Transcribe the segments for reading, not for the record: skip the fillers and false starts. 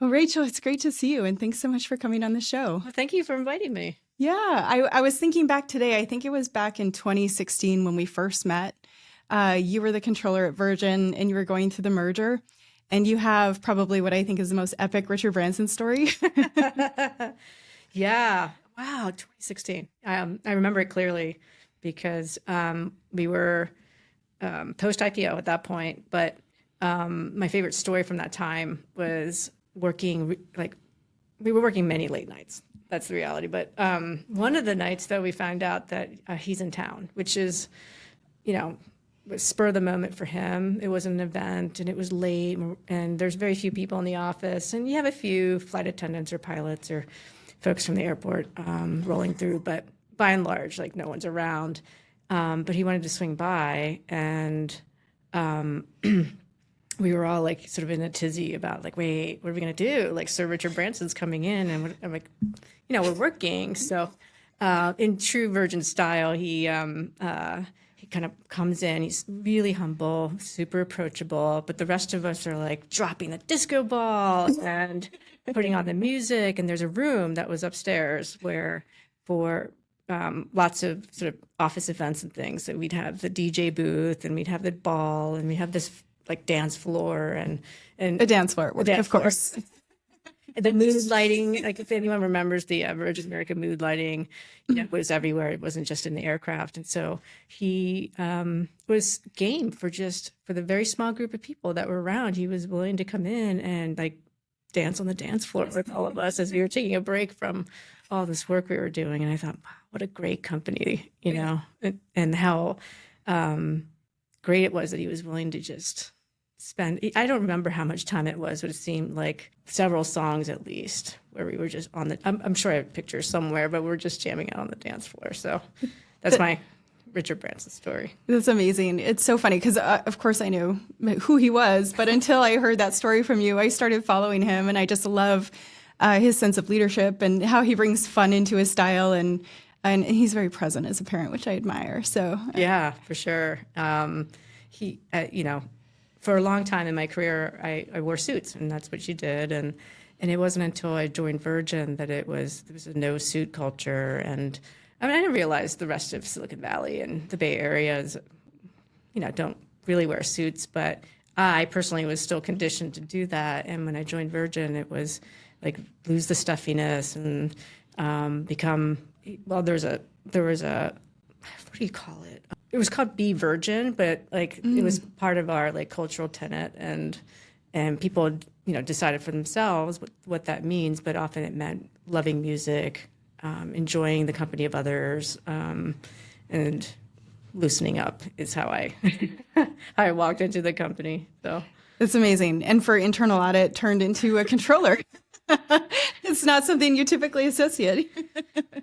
Well, Rachel, it's great to see you, and thanks so much for coming on the show. Well, thank you for inviting me. Yeah, I was thinking back today. I think it was back in 2016 when we first met. You were the controller at Virgin, and you were going through the merger, and you have probably what I think is the most epic Richard Branson story. Yeah. Wow. 2016. I remember it clearly because we were post IPO at that point. But my favorite story from that time was we were working many late nights. That's the reality. But one of the nights that we found out that he's in town, which is, was spur of the moment for him. It was an event and it was late and there's very few people in the office. And you have a few flight attendants or pilots or folks from the airport rolling through. But by and large, like no one's around. But he wanted to swing by and we were all like sort of in a tizzy about like, wait, what are we going to do? Like Sir Richard Branson's coming in and I'm like, we're working. So in true Virgin style, he kind of comes in, he's really humble, super approachable, but the rest of us are like dropping the disco ball and putting on the music. And there's a room that was upstairs where for lots of sort of office events and things that we'd have the DJ booth and we'd have the ball and we have this like dance floor and A dance floor, of course. The mood lighting, like if anyone remembers the Virgin America mood lighting, it was everywhere. It wasn't just in the aircraft. And so he was game for the very small group of people that were around. He was willing to come in and like dance on the dance floor with all of us as we were taking a break from all this work we were doing. And I thought, wow, what a great company, and how great it was that he was willing to just I don't remember how much time it was, but it seemed like several songs at least where we were just I'm sure I have pictures somewhere, but we're just jamming out on the dance floor. So that's my Richard Branson story. That's amazing. It's so funny because, of course, I knew who he was, but until I heard that story from you, I started following him, and I just love his sense of leadership and how he brings fun into his style, and he's very present as a parent, which I admire. So yeah, for sure. He, for a long time in my career, I wore suits, and that's what you did. And it wasn't until I joined Virgin that there was a no suit culture. And I didn't realize the rest of Silicon Valley and the Bay Area don't really wear suits. But I personally was still conditioned to do that. And when I joined Virgin, it was like lose the stuffiness and become. Well, there was a what do you call it? It was called Be Virgin, but like it was part of our like cultural tenet, and people decided for themselves what that means. But often it meant loving music, enjoying the company of others, and loosening up is how I walked into the company. So it's amazing. And for internal audit, turned into a controller. It's not something you typically associate.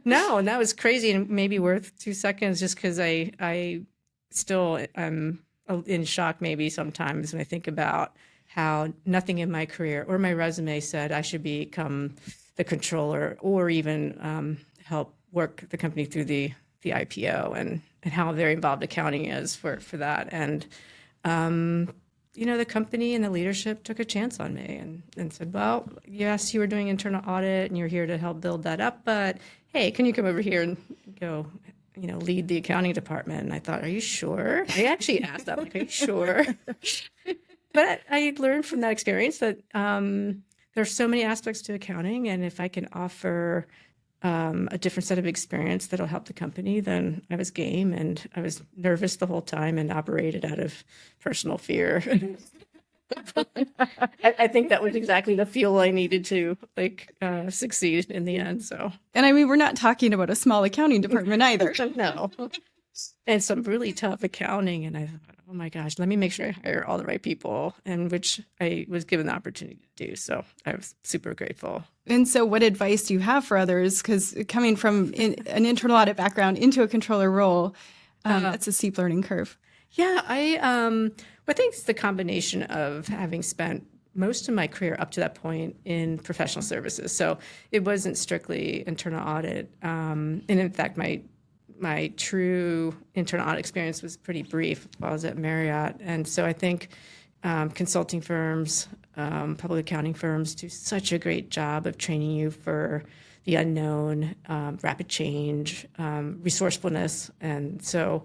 No, and that was crazy and maybe worth 2 seconds just because I still am in shock maybe sometimes when I think about how nothing in my career or my resume said I should become the controller or even help work the company through the IPO and how very involved accounting is for that. And the company and the leadership took a chance on me and said, well, yes, you were doing internal audit and you're here to help build that up, but hey, can you come over here and go, lead the accounting department? And I thought, are you sure? I actually asked that, like, are you sure? But I learned from that experience that there's so many aspects to accounting, and if I can offer a different set of experience that'll help the company, then I was game, and I was nervous the whole time and operated out of personal fear. I think that was exactly the fuel I needed to succeed in the end. So, and we're not talking about a small accounting department either. No, and some really tough accounting. And I thought, oh my gosh, let me make sure I hire all the right people, and which I was given the opportunity to do. So I was super grateful. And so what advice do you have for others? Because coming from an internal audit background into a controller role, that's a steep learning curve. Yeah, I think it's the combination of having spent most of my career up to that point in professional services. So it wasn't strictly internal audit. And in fact, my true internal audit experience was pretty brief while I was at Marriott. And so I think consulting firms, public accounting firms do such a great job of training you for the unknown, rapid change, resourcefulness. And so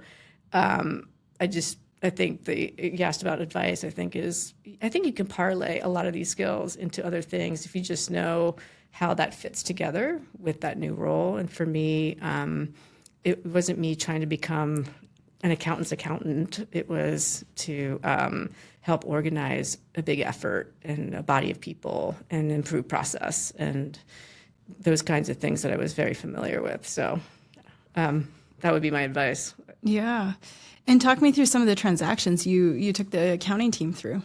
I think you asked about advice, I think you can parlay a lot of these skills into other things if you just know how that fits together with that new role. And for me, it wasn't me trying to become an accountant's accountant. It was to help organize a big effort and a body of people and improve process and those kinds of things that I was very familiar with. So that would be my advice. Yeah. And talk me through some of the transactions you took the accounting team through.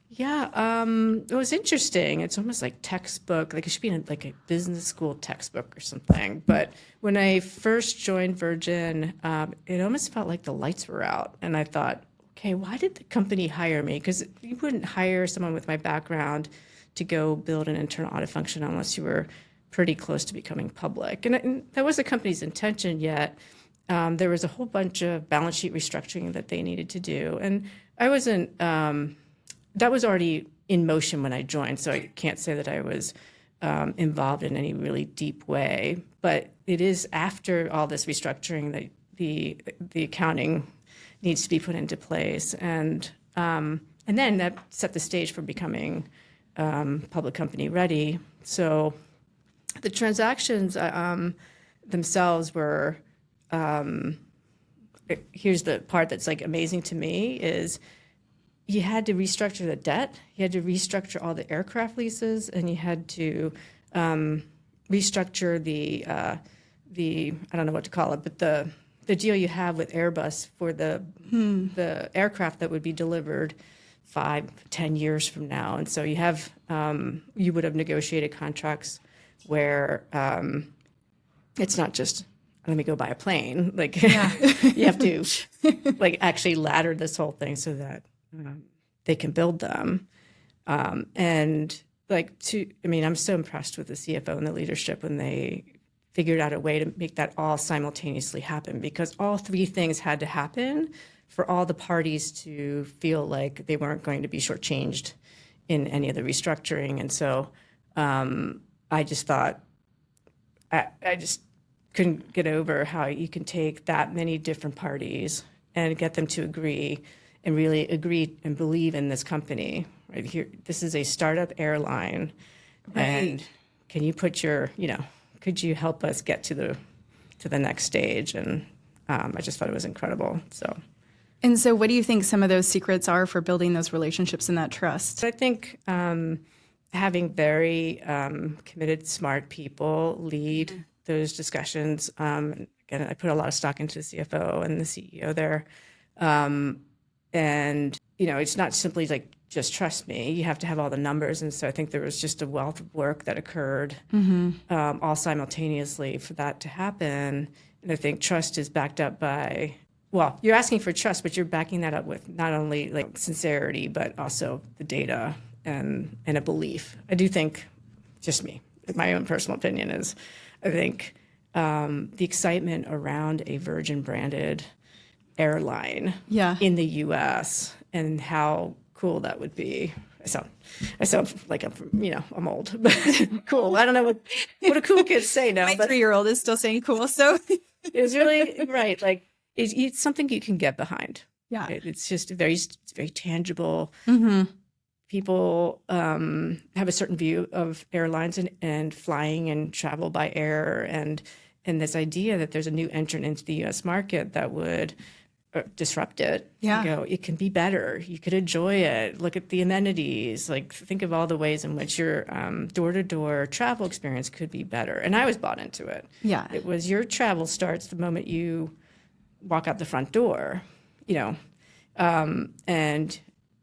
Yeah, it was interesting. It's almost like textbook, like it should be in like a business school textbook or something. But when I first joined Virgin, it almost felt like the lights were out. And I thought, okay, why did the company hire me? Because you wouldn't hire someone with my background to go build an internal audit function unless you were pretty close to becoming public. And that was the company's intention, yet there was a whole bunch of balance sheet restructuring that they needed to do. And I wasn't... that was already in motion when I joined, so I can't say that I was involved in any really deep way. But it is after all this restructuring that the accounting needs to be put into place, and then that set the stage for becoming public company ready. So the transactions themselves were. Here's the part that's like amazing to me is. You had to restructure the debt, you had to restructure all the aircraft leases, and you had to restructure the I don't know what to call it, but the deal you have with Airbus for the aircraft that would be delivered 5-10 years from now. And so you have you would have negotiated contracts where it's not just let me go buy a plane. Like you have to like actually ladder this whole thing so that they can build them. And I'm so impressed with the CFO and the leadership when they figured out a way to make that all simultaneously happen, because all three things had to happen for all the parties to feel like they weren't going to be shortchanged in any of the restructuring. And so I just thought, I just couldn't get over how you can take that many different parties and get them to agree and really agree and believe in this company right here. This is a startup airline, right. And can you put could you help us get to the next stage? And I just thought it was incredible. And so what do you think some of those secrets are for building those relationships and that trust? I think having very committed, smart people lead those discussions. Again, I put a lot of stock into the CFO and the CEO there. And, it's not simply like, just trust me. You have to have all the numbers. And so I think there was just a wealth of work that occurred all simultaneously for that to happen. And I think trust is backed up by, well, you're asking for trust, but you're backing that up with not only like sincerity, but also the data and a belief. I do think, just me, my own personal opinion is, I think the excitement around a Virgin branded airline in the U.S. and how cool that would be. I sound like I'm old, but cool. I don't know what do cool kids say now. My 3-year-old is still saying cool, so it's really right. Like it's something you can get behind. Yeah, it's just very tangible. Mm-hmm. People have a certain view of airlines and flying and travel by air, and this idea that there's a new entrant into the U.S. market that would disrupt it. Yeah. It can be better. You could enjoy it. Look at the amenities. Like think of all the ways in which your door-to-door travel experience could be better. And I was bought into it. Yeah. It was your travel starts the moment you walk out the front door, and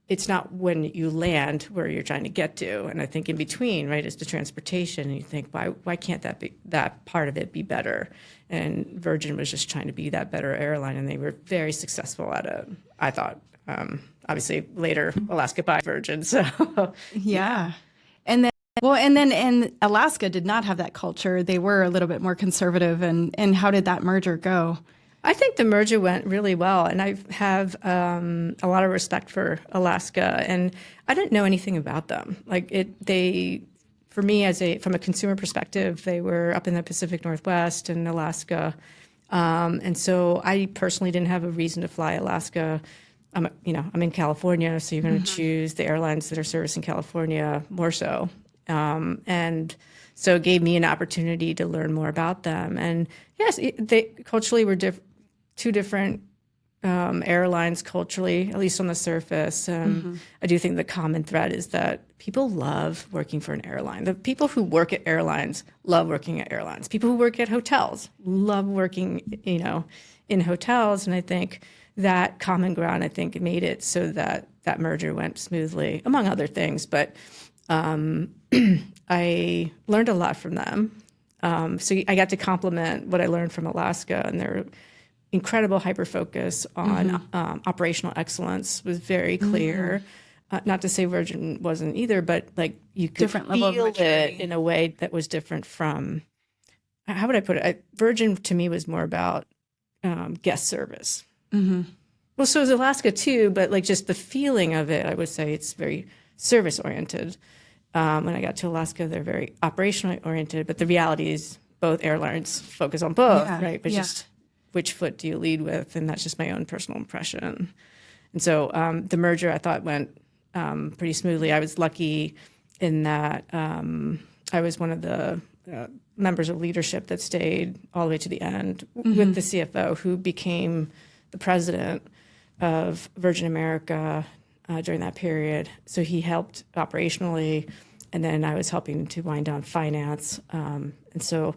it's not when you land where you're trying to get to. And I think in between, right, is the transportation. And you think, why can't that part of it be better? And Virgin was just trying to be that better airline, and they were very successful at it, I thought. Obviously, later, Alaska bought Virgin. So yeah. And then Alaska did not have that culture. They were a little bit more conservative. And how did that merger go? I think the merger went really well, and I have a lot of respect for Alaska. And I didn't know anything about them. Like for me, from a consumer perspective, they were up in the Pacific Northwest and Alaska, and so I personally didn't have a reason to fly Alaska. I'm in California, so you're going to choose the airlines that are servicing California more so, and so it gave me an opportunity to learn more about them. And yes, they culturally were two different airlines culturally, at least on the surface. I do think the common thread is that people love working for an airline. The people who work at airlines love working at airlines. People who work at hotels love working, in hotels. And I think that common ground, it made it so that that merger went smoothly, among other things. But I learned a lot from them. So I got to complement what I learned from Alaska, and their incredible hyper-focus on operational excellence was very clear. Not to say Virgin wasn't either, but like you could Different level of feel maturity. it in a way that was different from, how would I put it? Virgin to me was more about guest service. Well, so is Alaska too, but like just the feeling of it, I would say it's very service-oriented. When I got to Alaska, they're very operationally oriented, but the reality is both airlines focus on both, right? But just which foot do you lead with? And that's just my own personal impression. And so the merger, I thought, went pretty smoothly. I was lucky in that I was one of the members of leadership that stayed all the way to the end with the CFO, who became the president of Virgin America during that period. So he helped operationally, and then I was helping to wind down finance. And so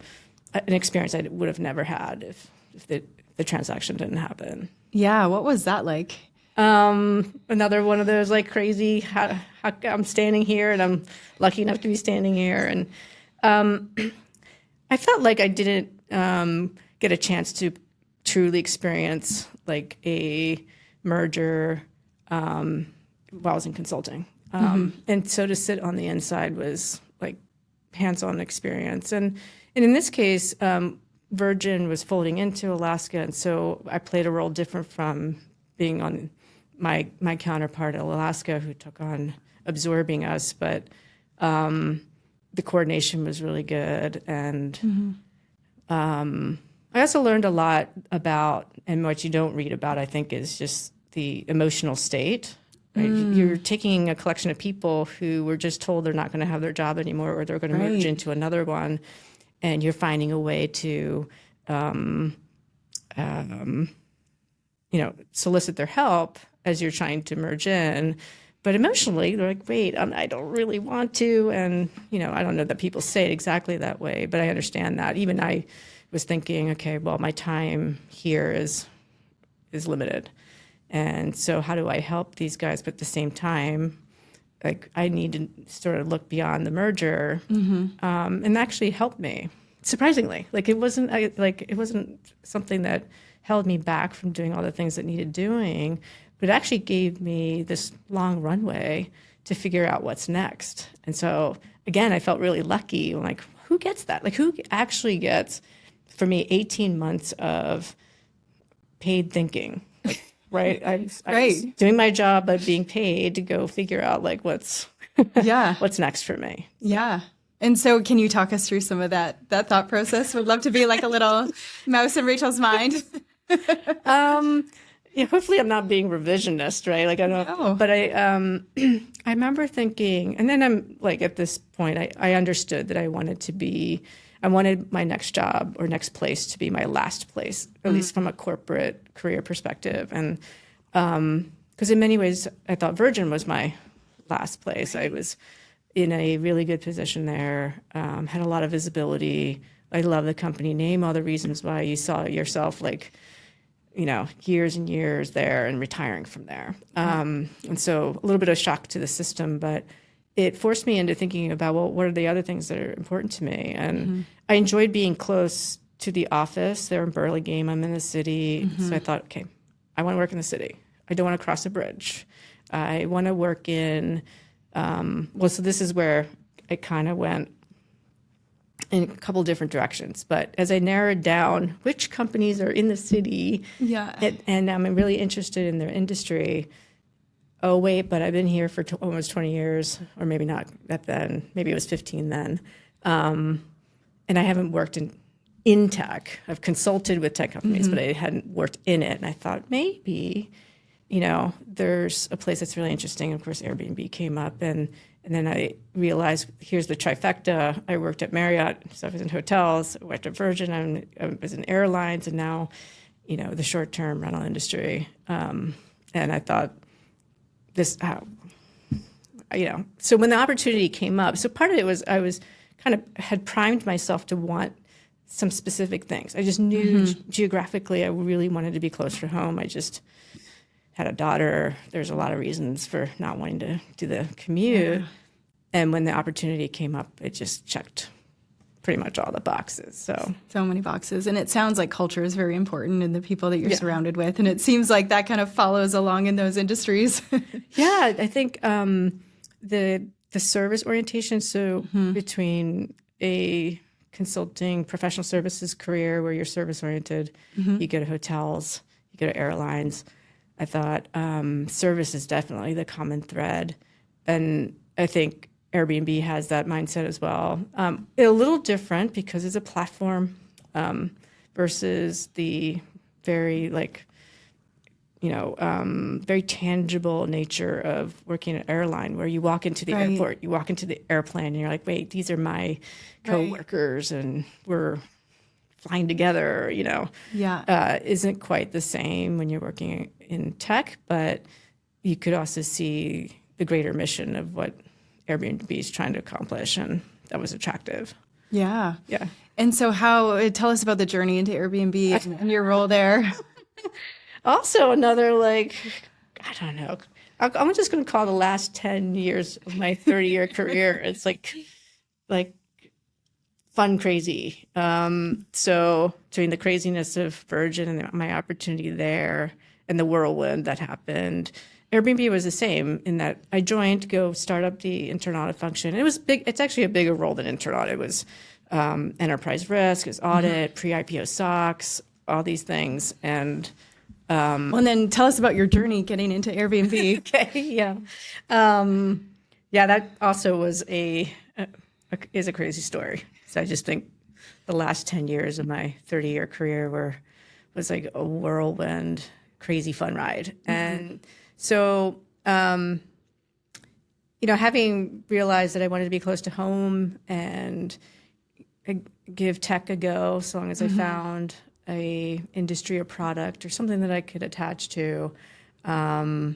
an experience I would have never had if the transaction didn't happen. Yeah, what was that like? Another one of those like crazy, how I'm standing here and I'm lucky enough to be standing here. And I felt like I didn't get a chance to truly experience like a merger while I was in consulting. And so to sit on the inside was like hands-on experience. And in this case, Virgin was folding into Alaska, and so I played a role different from being on my counterpart at Alaska, who took on absorbing us. But the coordination was really good, and I also learned a lot about, and what you don't read about, I think, is just the emotional state. Right? You're taking a collection of people who were just told they're not going to have their job anymore, or they're going to merge into another one, and you're finding a way to, solicit their help as you're trying to merge in. But emotionally, they're like, wait, I don't really want to. And, I don't know that people say it exactly that way, but I understand that. Even I was thinking, okay, well, my time here is limited. And so how do I help these guys? But at the same time, like I need to sort of look beyond the merger, and actually helped me. Surprisingly, like it wasn't something that held me back from doing all the things that needed doing, but it actually gave me this long runway to figure out what's next. And so again, I felt really lucky. I'm like, who gets that? Like who actually gets, for me, 18 months of paid thinking? Right. I was doing my job, but being paid to go figure out like what's next for me. Yeah. And so can you talk us through some of that thought process? Would love to be like a little mouse in Rachel's mind. Hopefully I'm not being revisionist, right? Like I don't, but I remember thinking, and then I'm like, at this point, I understood that I wanted my next job or next place to be my last place, at least from a corporate career perspective. And because in many ways, I thought Virgin was my last place. I was in a really good position there, had a lot of visibility. I love the company name, all the reasons why you saw yourself like, years and years there and retiring from there. And so a little bit of shock to the system, but it forced me into thinking about, well, what are the other things that are important to me? And I enjoyed being close to the office. They're in Burlingame. I'm in the city. So I thought, okay, I want to work in the city. I don't want to cross a bridge. I want to work in, so this is where it kind of went in a couple different directions. But as I narrowed down which companies are in the city, and I'm really interested in their industry. Oh, wait, but I've been here for almost 20 years, or maybe not at then, maybe it was 15 then. And I haven't worked in tech. I've consulted with tech companies, but I hadn't worked in it. And I thought maybe, there's a place that's really interesting. Of course, Airbnb came up, and then I realized here's the trifecta. I worked at Marriott, so I was in hotels, I worked at Virgin, I was in airlines, and now, the short-term rental industry. And I thought, so when the opportunity came up, so part of it was I was kind of had primed myself to want some specific things. I just knew geographically I really wanted to be close to home. I just had a daughter. There's a lot of reasons for not wanting to do the commute. Yeah. And when the opportunity came up, it just checked pretty much all the boxes. So many boxes. And it sounds like culture is very important in the people that you're surrounded with. And it seems like that kind of follows along in those industries. Yeah, I think the service orientation, so between a consulting professional services career where you're service oriented, you go to hotels, you go to airlines. I thought service is definitely the common thread. And I think Airbnb has that mindset as well. A little different because it's a platform versus the very very tangible nature of working at an airline, where you walk into the airport, you walk into the airplane, and you're like, wait, these are my coworkers, and we're flying together. Isn't quite the same when you're working in tech, but you could also see the greater mission of what Airbnb is trying to accomplish, and that was attractive. Yeah. And so tell us about the journey into Airbnb and your role there. Also another, I don't know, I'm just going to call the last 10 years of my 30-year career. It's like fun, crazy. So during the craziness of Virgin and my opportunity there and the whirlwind that happened, Airbnb was the same in that I joined to go start up the internal audit function. It was big. It's actually a bigger role than internal audit. It was enterprise risk, it was audit, pre-IPO SOX, all these things. And and then tell us about your journey getting into Airbnb. Okay, yeah. That also was is a crazy story. So I just think the last 10 years of my 30-year career was like a whirlwind, crazy fun ride. And so, having realized that I wanted to be close to home and give tech a go, so long as I found a industry or product or something that I could attach to, I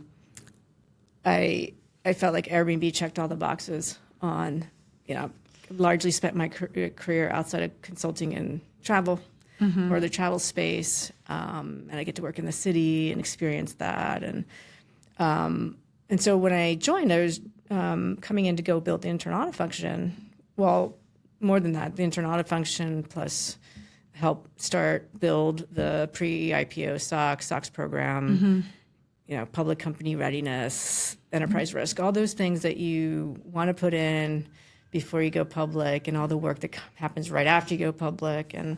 felt like Airbnb checked all the boxes on, largely spent my career outside of consulting and travel or the travel space. And I get to work in the city and experience that. And so when I joined, I was coming in to go build the internal audit function. Well, more than that, the internal audit function plus help build the pre-IPO SOX program, public company readiness, enterprise risk, all those things that you want to put in before you go public, and all the work that happens right after you go public. And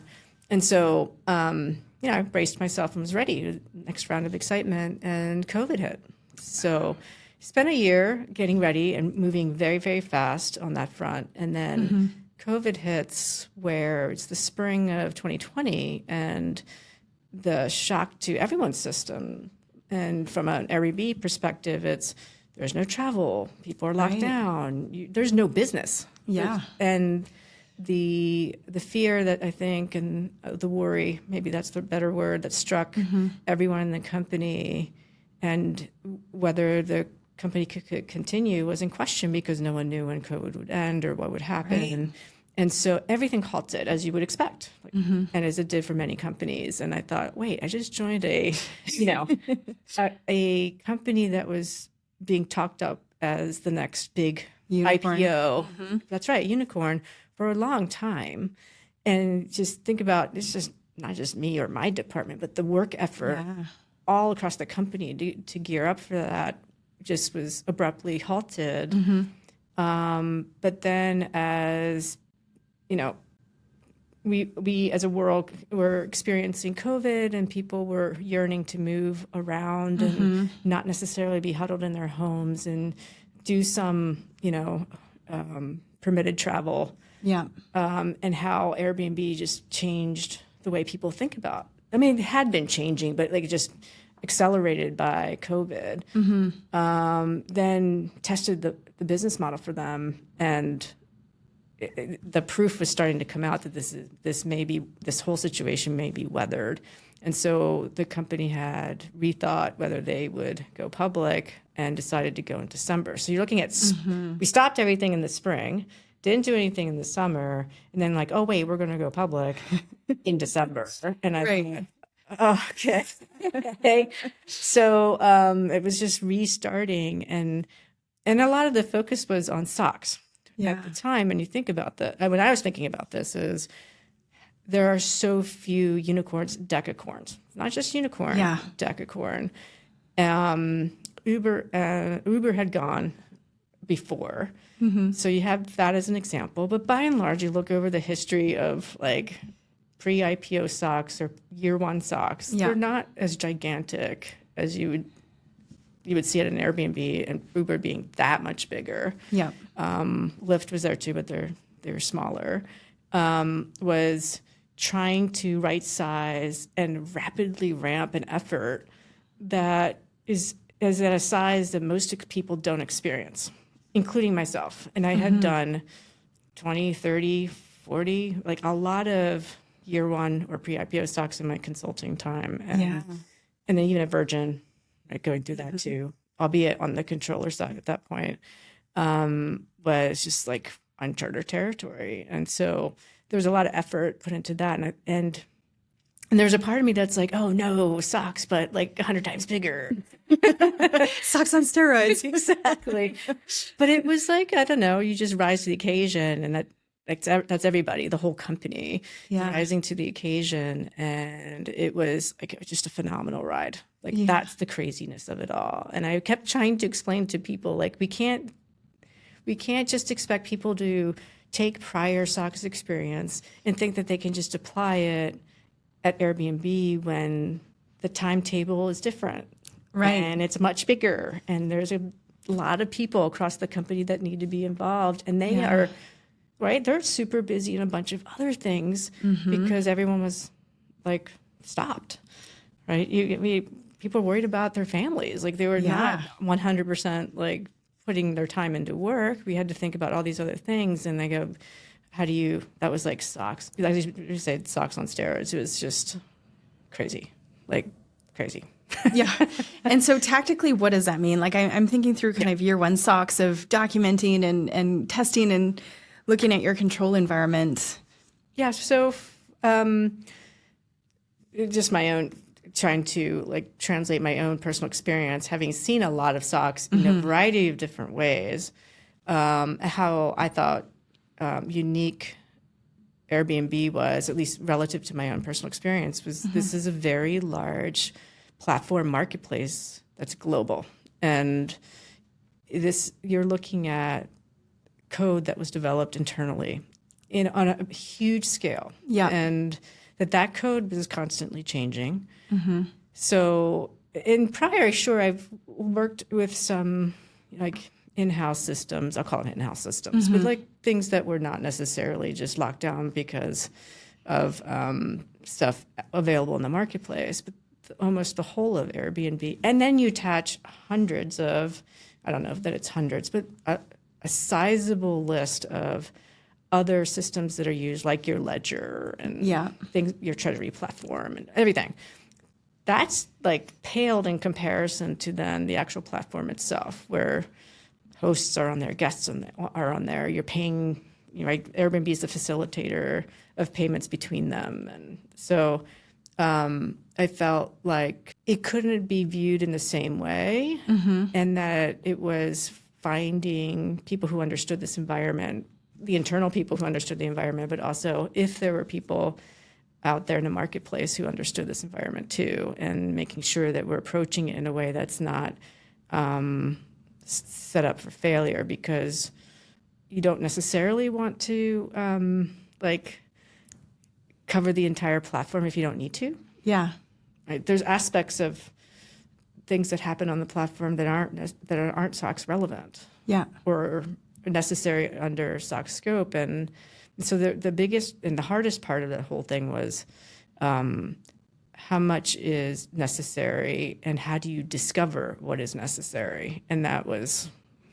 so, I braced myself and was ready. Next round of excitement, and COVID hit. So spent a year getting ready and moving very, very fast on that front. And then COVID hits, where it's the spring of 2020, and the shock to everyone's system. And from an Airbnb perspective, there's no travel, people are locked down, there's no business. Yeah. And the fear that I think, and the worry, maybe that's the better word, that struck everyone in the company, and whether the company could continue was in question because no one knew when COVID would end or what would happen. And so everything halted, as you would expect, and as it did for many companies. And I thought, wait, I just joined a company that was being talked up as the next big unicorn. IPO. That's right, unicorn, for a long time. And just think about, it's just not just me or my department, but the work effort all across the company to gear up for that just was abruptly halted. But then as we as a world were experiencing COVID, and people were yearning to move around and not necessarily be huddled in their homes and do some, permitted travel. Yeah. And how Airbnb just changed the way people think about. I mean, it had been changing, but like just accelerated by COVID. Then tested the business model for them, and the proof was starting to come out that this whole situation may be weathered. And so the company had rethought whether they would go public and decided to go in December. So you're looking at, we stopped everything in the spring, didn't do anything in the summer, and then like, oh wait, we're going to go public in December. And I thought, oh, okay. Okay. So it was just restarting, and a lot of the focus was on socks at the time. And you think about that. When I was thinking about this, is there are so few unicorns, decacorns, not just unicorn, decacorn. Uber had gone before. So you have that as an example. But by and large, you look over the history of like pre-IPO socks or year one socks. They're not as gigantic as you would see at an Airbnb, and Uber being that much bigger. Lyft was there too, but they're smaller. Was trying to right size and rapidly ramp an effort that is at a size that most people don't experience, including myself. And I had done 20, 30, 40, like a lot of year one or pre-IPO stocks in my consulting time. And then even at Virgin, right, going through that too, albeit on the controller side at that point, was just like uncharted territory. And so there was a lot of effort put into that. And there's a part of me that's like, oh no, socks, but like 100 times bigger. Socks on steroids. Exactly. But it was like, I don't know, you just rise to the occasion, and that's everybody, the whole company rising to the occasion. And it was like just a phenomenal ride. Like that's the craziness of it all. And I kept trying to explain to people, like, we can't just expect people to take prior socks experience and think that they can just apply it at Airbnb when the timetable is different. Right. And it's much bigger. And there's a lot of people across the company that need to be involved. And they are, right, they're super busy in a bunch of other things because everyone was like stopped, right? People were worried about their families. Like they were not 100% like putting their time into work. We had to think about all these other things. And they go, that was like socks. I just said socks on steroids. It was just crazy, like crazy. And so tactically, what does that mean? Like I'm thinking through kind of year one socks of documenting and testing and looking at your control environment. Yeah. So just my own, trying to like translate my own personal experience, having seen a lot of socks in a variety of different ways, how I thought unique Airbnb was, at least relative to my own personal experience, was this is a very large platform marketplace that's global. And you're looking at code that was developed internally on a huge scale. And that code was constantly changing. So in prior, sure, I've worked with some like in-house systems. I'll call them in-house systems, but like things that were not necessarily just locked down because of stuff available in the marketplace, but almost the whole of Airbnb. And then you attach hundreds of, I don't know that it's hundreds, but a sizable list of other systems that are used, like your ledger and things, your treasury platform and everything. That's like paled in comparison to then the actual platform itself, where hosts are on there, guests are on there. You're paying, right? Airbnb is the facilitator of payments between them. And so I felt like it couldn't be viewed in the same way, and that it was finding people who understood this environment, the internal people who understood the environment, but also if there were people out there in the marketplace who understood this environment too, and making sure that we're approaching it in a way that's not set up for failure, because you don't necessarily want to cover the entire platform if you don't need to. Yeah. Right? There's aspects of things that happen on the platform that aren't SOX relevant. Yeah. Or necessary under SOX scope. And so the biggest and the hardest part of the whole thing was how much is necessary and how do you discover what is necessary? And that was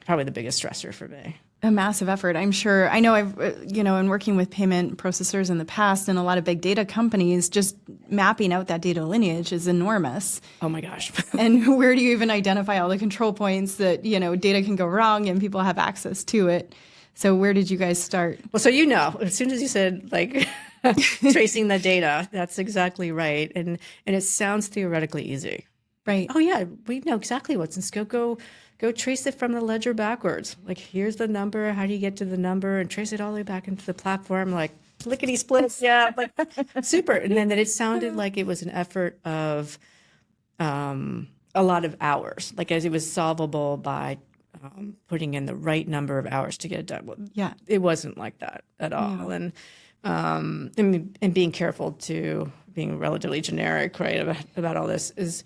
probably the biggest stressor for me. A massive effort, I'm sure. I know I've, in working with payment processors in the past and a lot of big data companies, just mapping out that data lineage is enormous. Oh my gosh. And where do you even identify all the control points that, data can go wrong and people have access to it? So where did you guys start? Well, so as soon as you said tracing the data, that's exactly right. And it sounds theoretically easy. Right. Oh yeah, we know exactly what's in scope. Go trace it from the ledger backwards. Here's the number. How do you get to the number? And trace it all the way back into the platform. Lickety splits. Yeah, super. And then it sounded like it was an effort of a lot of hours. As it was solvable by putting in the right number of hours to get it done. Well, yeah, it wasn't like that at all. No. And being careful to being relatively generic, right, about all this is.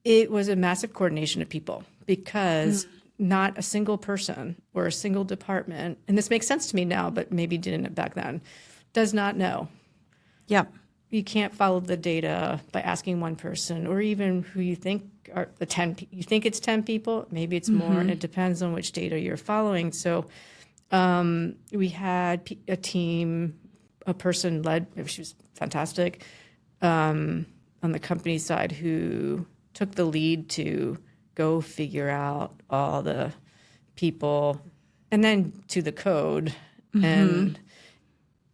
It was a massive coordination of people because not a single person or a single department, and this makes sense to me now, but maybe didn't back then, does not know. Yep. You can't follow the data by asking one person or even who you think are the 10. You think it's 10 people, maybe it's more, and it depends on which data you're following. So we had a team, a person led, she was fantastic, on the company side who took the lead to go figure out all the people and then to the code. And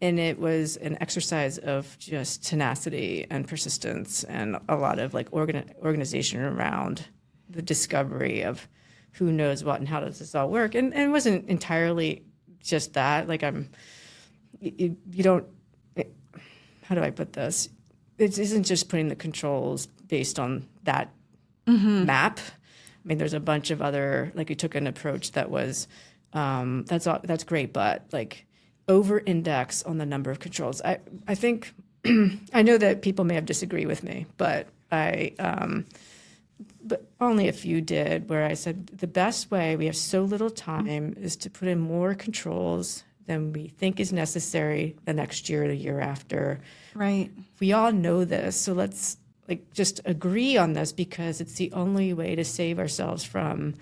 it was an exercise of just tenacity and persistence and a lot of organization around the discovery of who knows what and how does this all work. And it wasn't entirely just that. You don't, how do I put this? It isn't just putting the controls based on that map. I mean, there's a bunch of other, we took an approach that was, that's great, but over-index on the number of controls. I think, I know that people may have disagreed with me, but but only a few did, where I said the best way, we have so little time, is to put in more controls than we think is necessary the next year or the year after. Right. We all know this, so let's just agree on this because it's the only way to save ourselves from,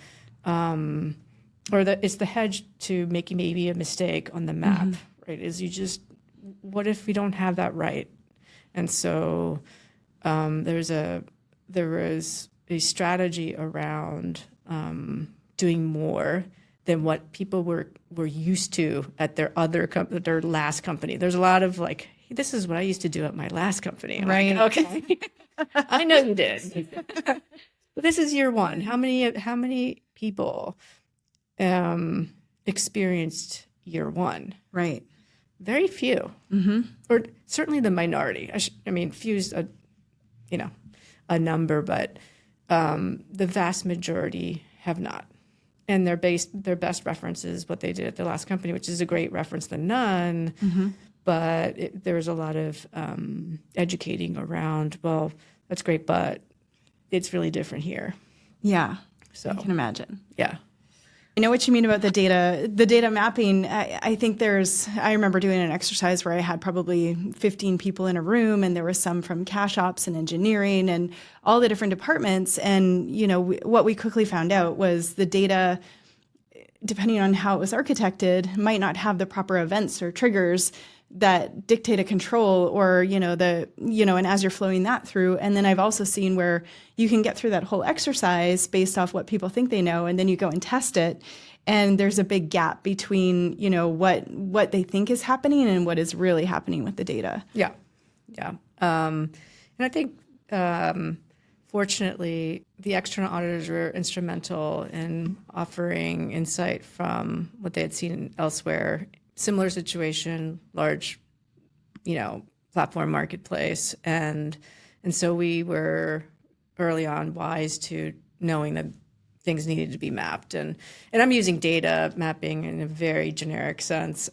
it's the hedge to making maybe a mistake on the map, right? Is what if we don't have that right? And so there was a strategy around doing more than what people were used to at their their last company. There's a lot of this is what I used to do at my last company. I'm right. Okay. I know you did. But this is year one. How many people experienced year one? Right. Very few. Or certainly the minority. Few's a number, but the vast majority have not. And their best reference is what they did at their last company, which is a great reference than none. But there was a lot of educating around, well, that's great, but it's really different here. Yeah, so I can imagine. Yeah. I know what you mean about the data mapping. I think I remember doing an exercise where I had probably 15 people in a room, and there were some from cash ops and engineering and all the different departments. And, what we quickly found out was the data, depending on how it was architected, might not have the proper events or triggers that dictate a control or, and as you're flowing that through. And then I've also seen where you can get through that whole exercise based off what people think they know, and then you go and test it. And there's a big gap between, what they think is happening and what is really happening with the data. Yeah. Yeah. And I think, fortunately, the external auditors were instrumental in offering insight from what they had seen elsewhere. Similar situation, large, platform marketplace. And so we were early on wise to knowing that things needed to be mapped. And I'm using data mapping in a very generic sense.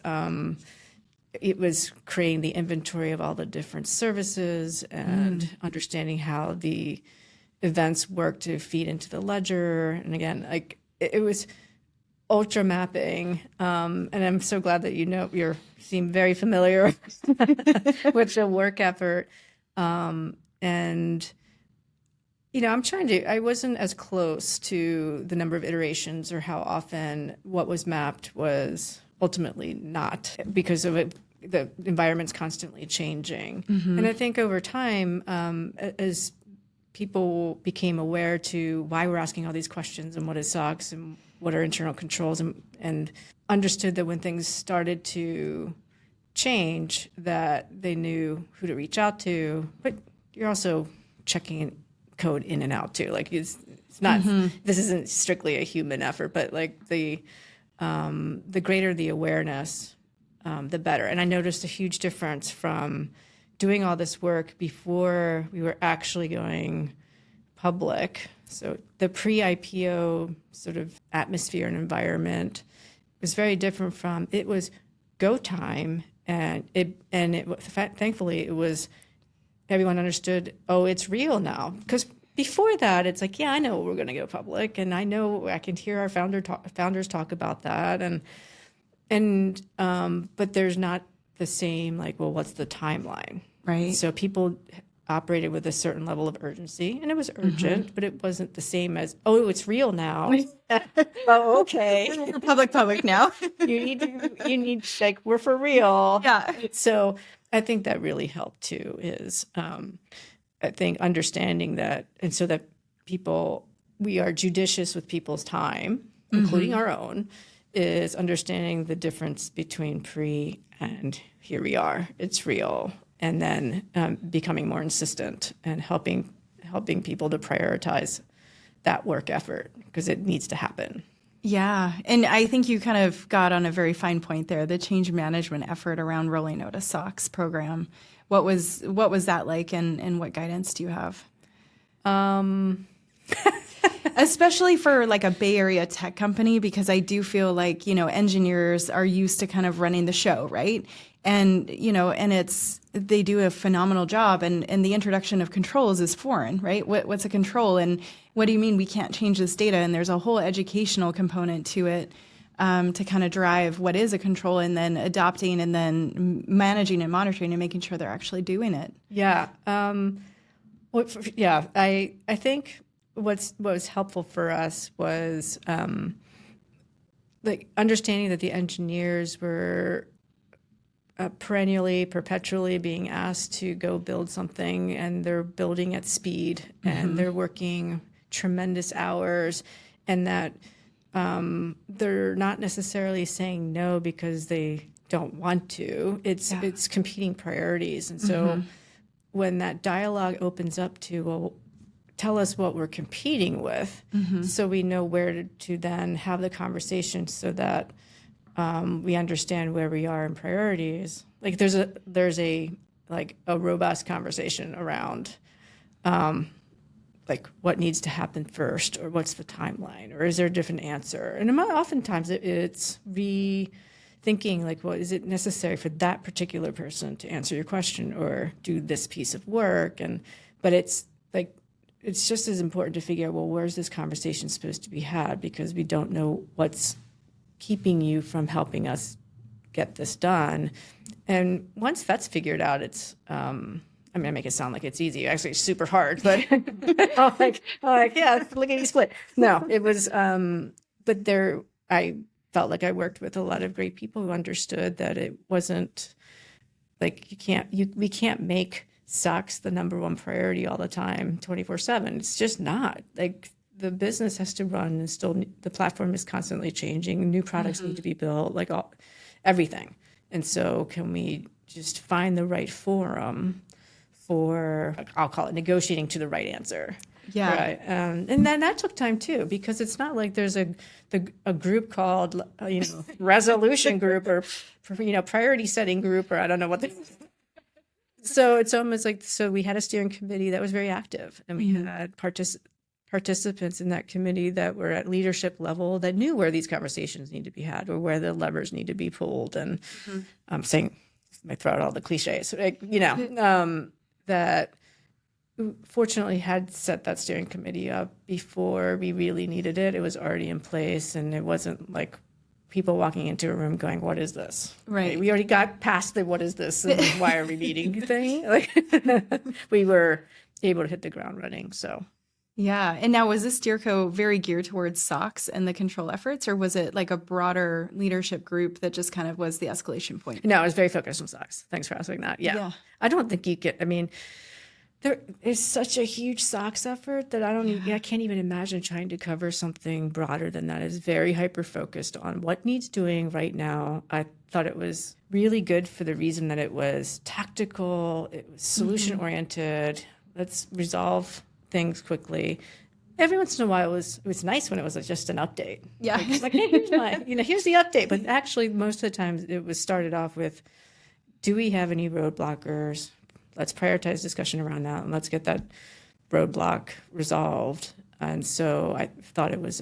it was creating the inventory of all the different services and understanding how the events work to feed into the ledger. And again, like it was ultra mapping. And I'm so glad that you seem very familiar with the work effort. And I wasn't as close to the number of iterations or how often what was mapped was ultimately not, because of it, the environment's constantly changing. And I think over time, as people became aware to why we're asking all these questions and what is SOX and what are internal controls, and understood that when things started to change, that they knew who to reach out to, but you're also checking code in and out too. Like it's not, this isn't strictly a human effort, but like the greater the awareness, the better. And I noticed a huge difference from doing all this work before we were actually going public. So the pre-IPO sort of atmosphere and environment was very different from, it was go time, and thankfully it was, everyone understood, oh, it's real now. Because before that, it's like, yeah, I know we're going to go public, and I know I can hear our founders talk about that, but there's not the same, like, well, what's the timeline? Right. So people operated with a certain level of urgency, and it was urgent, but it wasn't the same as, oh, it's real now. Oh, okay. We're public now. you need like, we're for real. Yeah. So I think that really helped too, is I think understanding that, and so that we are judicious with people's time, including our own, is understanding the difference between pre and here we are, it's real, and then becoming more insistent and helping people to prioritize that work effort, because it needs to happen. Yeah. And I think you kind of got on a very fine point there, the change management effort around rolling out a SOX program. What was that like, and what guidance do you have? Especially for like a Bay Area tech company, because I do feel like, engineers are used to kind of running the show, right? And, they do a phenomenal job, and the introduction of controls is foreign, right? What's a control, and what do you mean we can't change this data? And there's a whole educational component to it, to kind of drive what is a control, and then adopting, and then managing and monitoring and making sure they're actually doing it. Yeah. I think what was helpful for us was like understanding that the engineers were perpetually being asked to go build something, and they're building at speed, and they're working tremendous hours, and that they're not necessarily saying no because they don't want to. It's competing priorities. And so when that dialogue opens up to, well, tell us what we're competing with, so we know where to then have the conversation, so that we understand where we are in priorities. Like there's a robust conversation around like what needs to happen first, or what's the timeline, or is there a different answer? And oftentimes it's rethinking, like, well, is it necessary for that particular person to answer your question or do this piece of work? But it's like, it's just as important to figure out, well, where's this conversation supposed to be had, because we don't know what's keeping you from helping us get this done. And once that's figured out, it's, I make it sound like it's easy. Actually, it's super hard, but I'm like, yeah, lickety split. No, it was, but I felt like I worked with a lot of great people who understood that it wasn't like, we can't make SOX the number one priority all the time, 24/7. It's just not. Like, the business has to run, and still the platform is constantly changing. New products need to be built, like everything. And so can we just find the right forum for, I'll call it negotiating to the right answer. Yeah. Right. And then that took time too, because it's not like there's a group called, resolution group, or, priority setting group, or I don't know what so it's almost like, so we had a steering committee that was very active, and we had participants in that committee that were at leadership level that knew where these conversations need to be had, or where the levers need to be pulled, and saying, I throw out all the cliches, that fortunately had set that steering committee up before we really needed it. It was already in place, and it wasn't like people walking into a room going, "What is this?" Right. We already got past the "what is this" and "why are we meeting" thing. Like we were able to hit the ground running. So Yeah. And now, was this Steerco very geared towards SOX and the control efforts, or was it like a broader leadership group that just kind of was the escalation point? no, I was very focused on SOX. Thanks for asking that. Yeah. Yeah. I don't think you get, I mean, there is such a huge SOX effort that I can't even imagine trying to cover something broader than that. It's very hyper focused on what needs doing right now. I thought it was really good for the reason that it was tactical, it was solution oriented. Let's resolve things quickly. Every once in a while, it was nice when it was just an update. Yeah. Like hey, here's the update. But actually, most of the times, it was started off with, do we have any roadblockers? Let's prioritize discussion around that, and let's get that roadblock resolved. And so I thought it was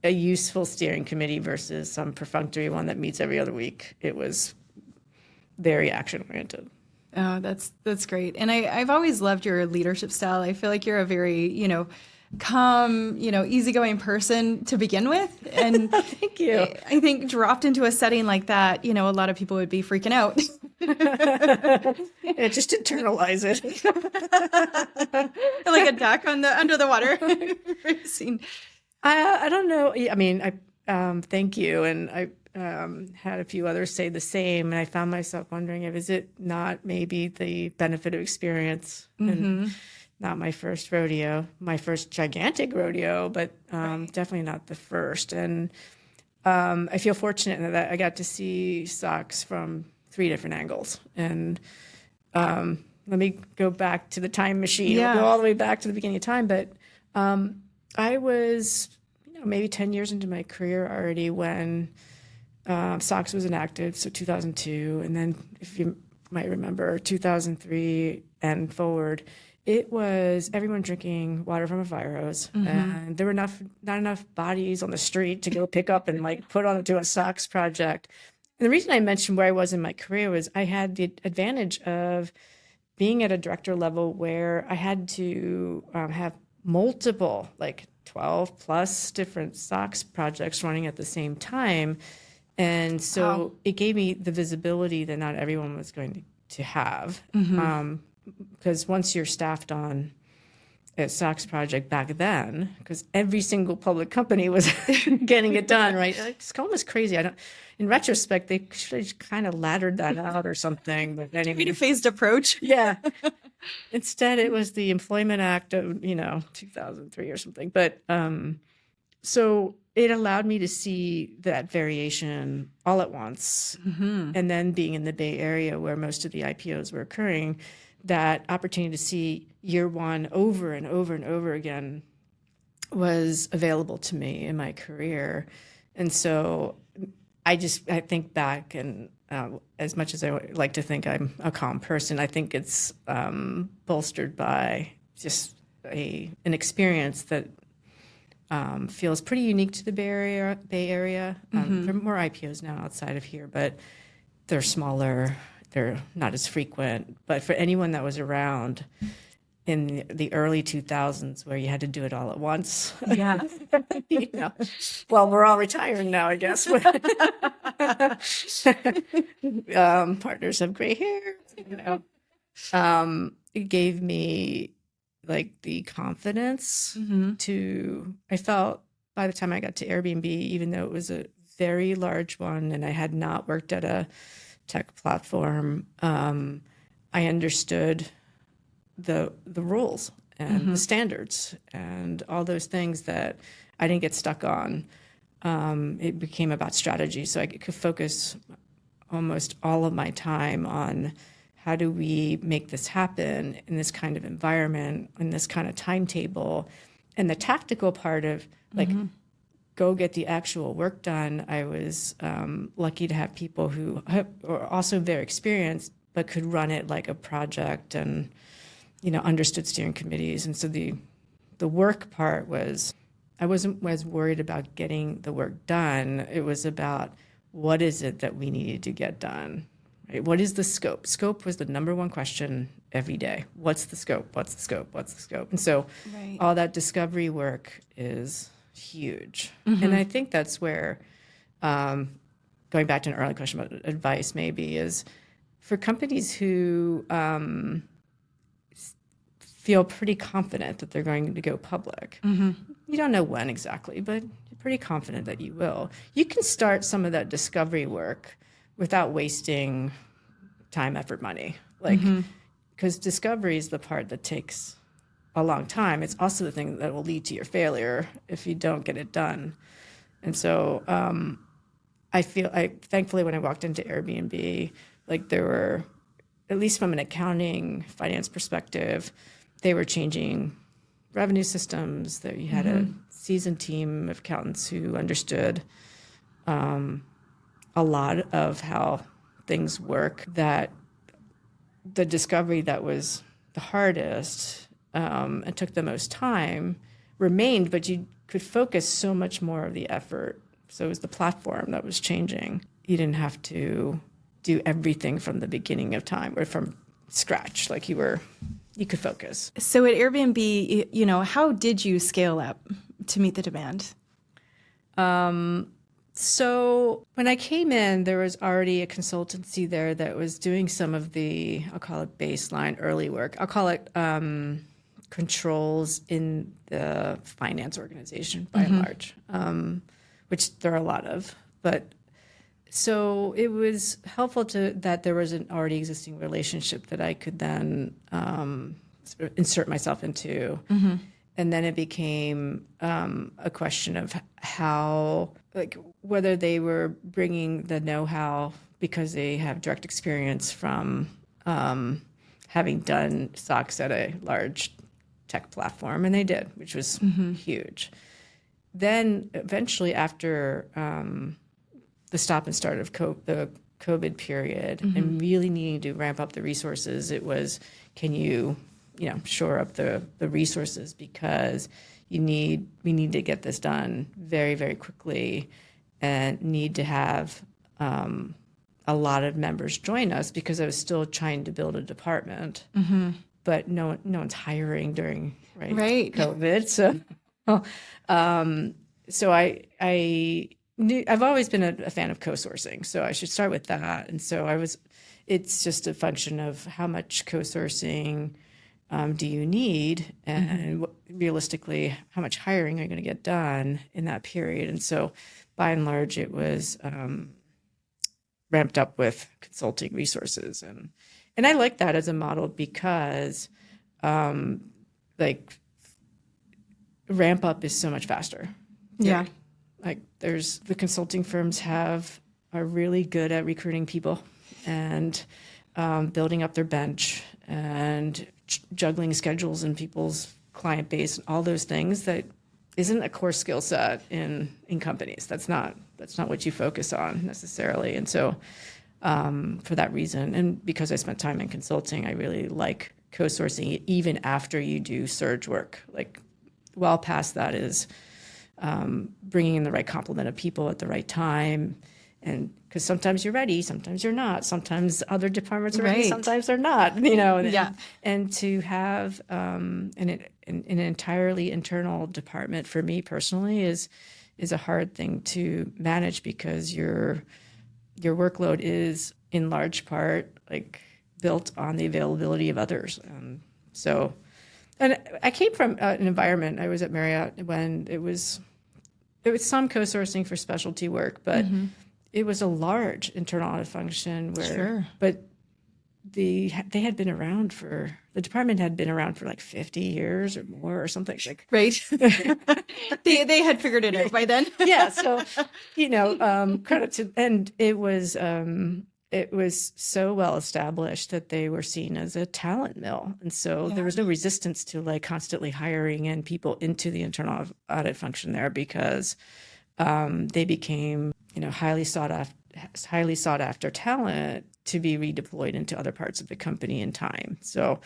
a useful steering committee versus some perfunctory one that meets every other week. It was very action oriented. Oh, that's great. And I've always loved your leadership style. I feel like you're a very, calm, easygoing person to begin with. And Thank you. I think dropped into a setting like that, a lot of people would be freaking out. Yeah, just internalize it. Like a duck under the water. Racing. I don't know. I mean, thank you. And I had a few others say the same. And I found myself wondering is it not maybe the benefit of experience and not my first rodeo, my first gigantic rodeo, but definitely not the first. And I feel fortunate in that I got to see SOX from 3 different angles. And let me go back to the time machine. Yeah. We'll go all the way back to the beginning of time. But I was maybe 10 years into my career already when SOX was enacted, so 2002. And then, if you might remember, 2003 and forward, it was everyone drinking water from a fire hose. And there were not enough bodies on the street to go pick up and put onto a SOX project. And the reason I mentioned where I was in my career was I had the advantage of being at a director level where I had to have multiple, 12 plus different SOX projects running at the same time. And so it gave me the visibility that not everyone was going to have. Because once you're staffed on a SOX project back then, because every single public company was getting it done, right? It's almost crazy. In retrospect, they should have kind of laddered that out or something. But anyway, A phased approach. yeah. Instead, it was the Employment Act of 2003 or something. But so it allowed me to see that variation all at once, and then being in the Bay Area where most of the IPOs were occurring, that opportunity to see year one over and over and over again was available to me in my career. And so I think back, and as much as I like to think I'm a calm person, I think it's bolstered by just an experience that feels pretty unique to the Bay Area. There are more IPOs now outside of here, but they're smaller. They're not as frequent. But for anyone that was around in the early 2000s where you had to do it all at once. Yeah. Well, we're all retiring now, I guess. Partners have gray hair, it gave me the confidence I felt by the time I got to Airbnb, even though it was a very large one and I had not worked at a tech platform, I understood the rules and the standards and all those things that I didn't get stuck on. It became about strategy, so I could focus almost all of my time on how do we make this happen in this kind of environment, in this kind of timetable, and the tactical part of go get the actual work done. I was lucky to have people who were also very experienced but could run it like a project and understood steering committees. And so the work part was, I wasn't as worried about getting the work done. It was about what is it that we needed to get done? Right? What is the scope? Scope was the number one question every day. What's the scope? What's the scope? What's the scope? And so Right. all that discovery work is huge. And I think that's where, going back to an early question about advice maybe, is for companies who feel pretty confident that they're going to go public. You don't know when exactly, but you're pretty confident that you will. You can start some of that discovery work without wasting time, effort, money. Like, because discovery is the part that takes a long time. It's also the thing that will lead to your failure if you don't get it done. And so thankfully, when I walked into Airbnb, like there were, at least from an accounting, finance perspective, they were changing revenue systems. That you had a seasoned team of accountants who understood a lot of how things work. That the discovery that was the hardest and took the most time remained, but you could focus so much more of the effort. So it was the platform that was changing. You didn't have to do everything from the beginning of time or from scratch. Like you could focus. So at Airbnb, how did you scale up to meet the demand? So when I came in, there was already a consultancy there that was doing some of the, I'll call it baseline early work. I'll call it controls in the finance organization by and large, which there are a lot of. But so it was helpful that there was an already existing relationship that I could then sort of insert myself into. And then it became a question of how, like, whether they were bringing the know-how because they have direct experience from having done SOX at a large tech platform, and they did, which was huge. Then eventually after the stop and start of the COVID period and really needing to ramp up the resources, it was, can you shore up the resources, because we need to get this done very, very quickly and need to have a lot of members join us, because I was still trying to build a department, but no one's hiring during COVID. So I knew I've always been a fan of co-sourcing, so I should start with that. And so it's just a function of how much co-sourcing do you need, and realistically, how much hiring are you going to get done in that period? And so, by and large, it was ramped up with consulting resources, and I like that as a model because, ramp up is so much faster. Yeah, like the consulting firms are really good at recruiting people and building up their bench and juggling schedules and people's client base and all those things that isn't a core skill set in companies. That's not what you focus on necessarily. And so for that reason, and because I spent time in consulting, I really like co-sourcing even after you do surge work. Like well past that is bringing in the right complement of people at the right time. And because sometimes you're ready, sometimes you're not. Sometimes other departments are ready, sometimes they're not. And to have an entirely internal department for me personally is a hard thing to manage, because your workload is in large part like built on the availability of others. And I came from an environment. I was at Marriott when it was some co-sourcing for specialty work, but it was a large internal audit function but the department had been around for like 50 years or more or something like. Right. they had figured it out by then. Yeah. So, credit to, and it was so well established that they were seen as a talent mill. And so there was no resistance to like constantly hiring in people into the internal audit function there, because they became, highly sought after talent to be redeployed into other parts of the company in time. So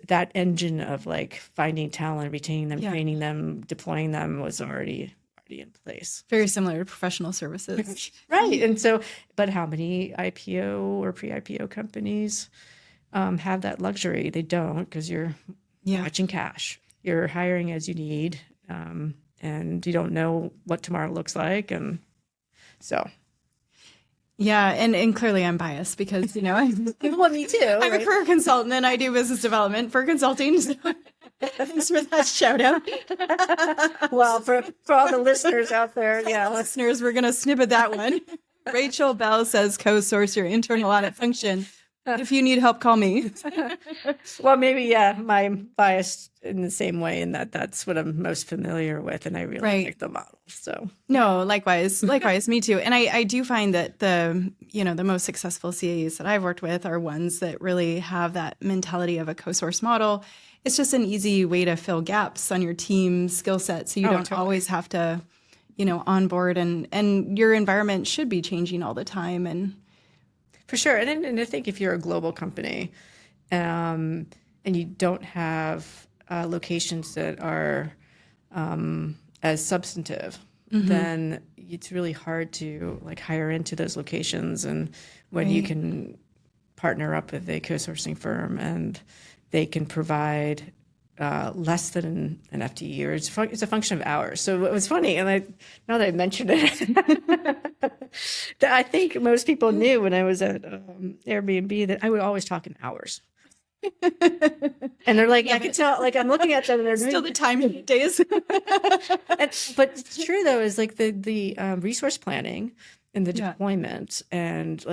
that engine of like finding talent, retaining them, training them, deploying them was already already in place. Very similar to professional services. Right. And so, but how many IPO or pre-IPO companies have that luxury? They don't, because you're watching cash. You're hiring as you need, and you don't know what tomorrow looks like. And so. Yeah, and clearly I'm biased because, Well, me too. I'm a career consultant and I do business development for consulting. So thanks for that shout out. Well, for all the listeners out there, yeah. Listeners, we're going to snippet that one. Rachel Bell says co-source your internal audit function. If you need help, call me. Well, maybe, I'm biased in the same way in that that's what I'm most familiar with, and I really like the model. So no, likewise, me too. And I do find that the most successful CAEs that I've worked with are ones that really have that mentality of a co-source model. It's just an easy way to fill gaps on your team skill set, so you don't always have to, onboard, and your environment should be changing all the time. And for sure. And I think if you're a global company and you don't have locations that are as substantive, then it's really hard to hire into those locations. And when you can partner up with a co-sourcing firm and they can provide less than an FTE, or it's a function of hours. So it was funny, and now that I mentioned it, that I think most people knew when I was at Airbnb that I would always talk in hours. And they're like, I can tell, I'm looking at them and they're still the time days. But it's true though, is the resource planning and the deployment and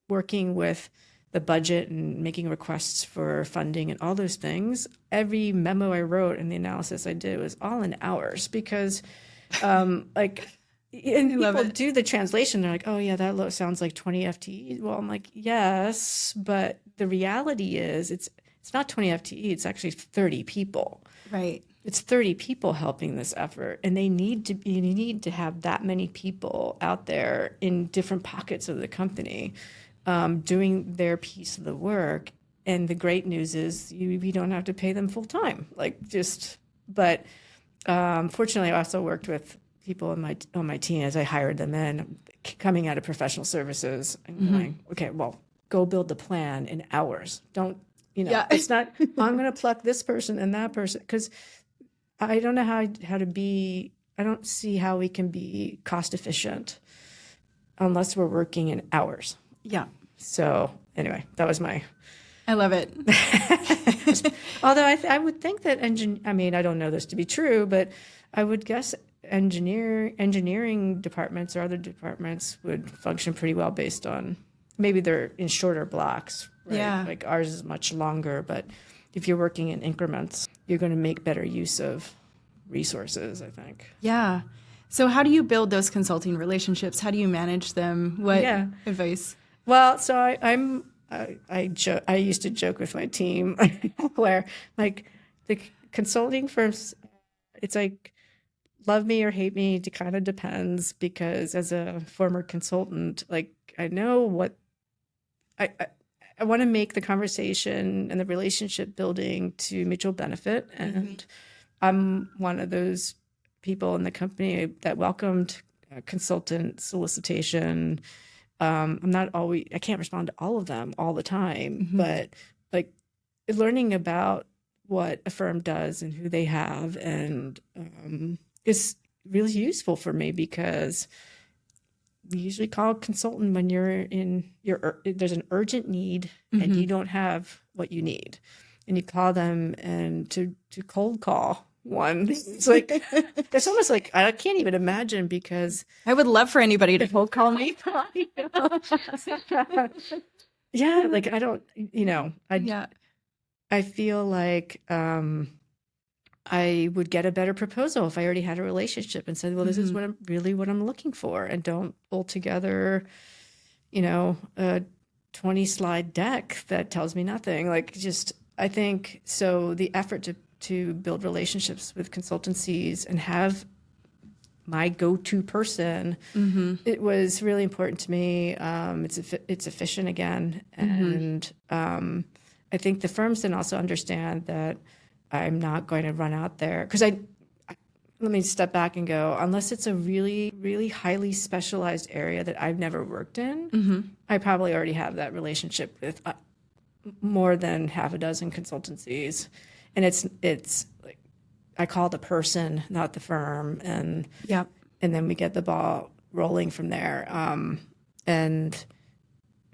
working with the budget and making requests for funding and all those things. Every memo I wrote and the analysis I did was all in hours, because and people do the translation. They're like, oh yeah, that sounds like 20 FTE. Well, I'm like, yes, but the reality is it's not 20 FTE. It's actually 30 people. Right. It's 30 people helping this effort, and you need to have that many people out there in different pockets of the company doing their piece of the work. And the great news is you don't have to pay them full time. But fortunately, I also worked with people on my team as I hired them in, coming out of professional services and going, okay, well, go build the plan in hours. Don't, it's not, I'm going to pluck this person and that person, because I don't know how to be, I don't see how we can be cost efficient unless we're working in hours. Yeah. So anyway, that was I love it. Although I would think that I don't know this to be true, but I would guess engineering departments or other departments would function pretty well based on, maybe they're in shorter blocks, right? Yeah. Like ours is much longer, but if you're working in increments, you're going to make better use of resources, I think. Yeah. So how do you build those consulting relationships? How do you manage them? What advice? Well, so I used to joke with my team where the consulting firms, it's like love me or hate me, it kind of depends, because as a former consultant, I know what I want to make the conversation and the relationship building to mutual benefit. And I'm one of those people in the company that welcomed consultant solicitation. I can't respond to all of them all the time, but learning about what a firm does and who they have, and is really useful for me, because we usually call a consultant when there's an urgent need and you don't have what you need, and you call them, and to cold call one, it's it's almost I can't even imagine, because I would love for anybody to cold call me. Yeah, I don't, I feel like I would get a better proposal if I already had a relationship and said, well, this is what I'm looking for, and don't pull together, a 20 slide deck that tells me nothing. I think so. The effort to build relationships with consultancies and have my go-to person, it was really important to me. It's efficient again. And I think the firms then also understand that I'm not going to run out there, because let me step back and go, unless it's a really, really highly specialized area that I've never worked in, I probably already have that relationship with more than half a dozen consultancies. And it's like, I call the person, not the firm. And then we get the ball rolling from there. And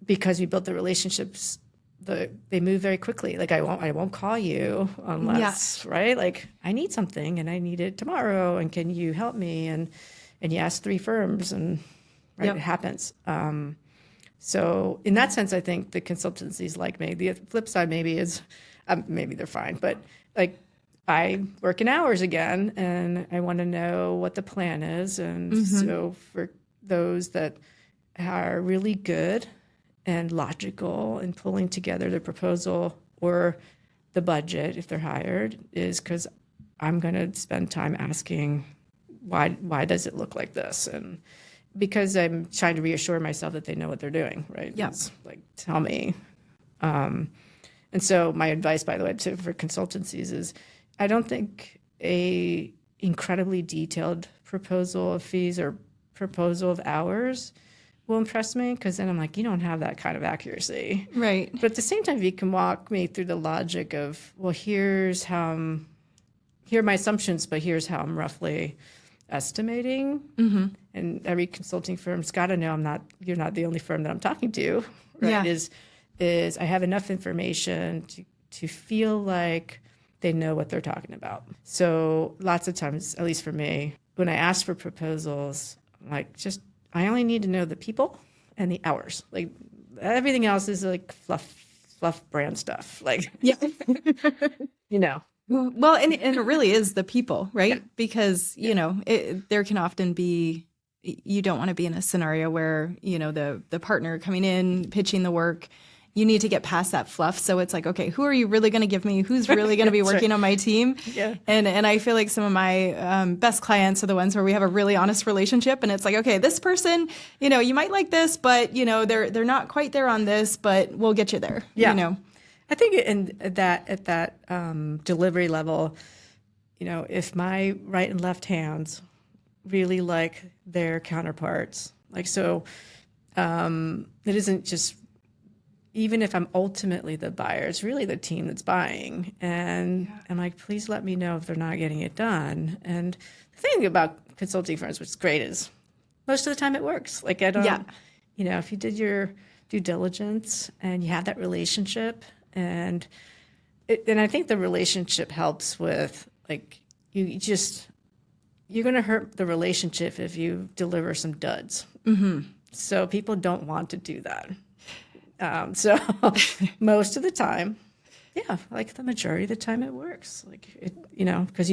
because we built the relationships, they move very quickly. Like I won't call you unless, right? Like I need something and I need it tomorrow. And can you help me? And you ask 3 firms and it happens. So in that sense, I think the consultancies like me. The flip side maybe is, maybe they're fine, but like I work in hours again and I want to know what the plan is. And so for those that are really good and logical in pulling together the proposal or the budget, if they're hired, is because I'm going to spend time asking, why does it look like this? And because I'm trying to reassure myself that they know what they're doing, right? Yeah. It's like, tell me. And so my advice, by the way, for consultancies is I don't think a incredibly detailed proposal of fees or proposal of hours will impress me, because then I'm like, you don't have that kind of accuracy. Right. But at the same time, if you can walk me through the logic of, well, here are my assumptions, but here's how I'm roughly estimating. And every consulting firm's got to know you're not the only firm that I'm talking to, right? Yeah. Is I have enough information to feel like they know what they're talking about. So lots of times, at least for me, when I ask for proposals, I'm like, I only need to know the people and the hours. Like everything else is like fluff brand stuff. Like, Well, and it really is the people, right? Because, there can often be, you don't want to be in a scenario where, the partner coming in, pitching the work, you need to get past that fluff. So it's like, okay, who are you really going to give me? Who's really going to be working on my team? Yeah. And I feel like some of my best clients are the ones where we have a really honest relationship. And it's like, okay, this person, you might like this, but, they're not quite there on this, but we'll get you there. Yeah. I think at that delivery level, if my right and left hands really like their counterparts, like, so it isn't just, even if I'm ultimately the buyer, it's really the team that's buying. And I'm like, please let me know if they're not getting it done. And the thing about consulting firms, which is great, is most of the time it works. Like I don't, if you did your due diligence and you have that relationship, and I think the relationship helps with, like, you're going to hurt the relationship if you deliver some duds. So people don't want to do that. So most of the time, like the majority of the time it works. Like, because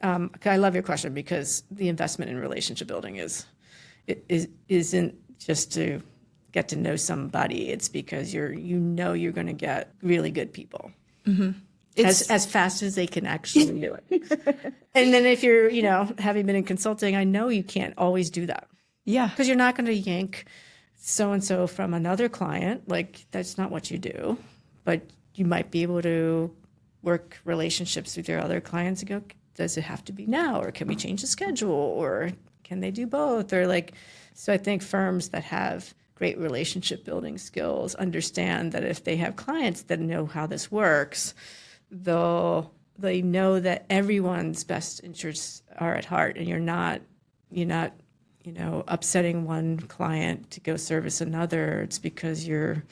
I love your question, because the investment in relationship building isn't just to get to know somebody. It's because you're going to get really good people as fast as they can actually do it. And then if you're, having been in consulting, I know you can't always do that. Yeah. Because you're not going to yank so-and-so from another client. Like, that's not what you do. But you might be able to work relationships with your other clients and go, does it have to be now? Or can we change the schedule? Or can they do both? Or like, so I think firms that have great relationship building skills understand that if they have clients that know how this works, they know that everyone's best interests are at heart, and you're not upsetting one client to go service another. It's because you're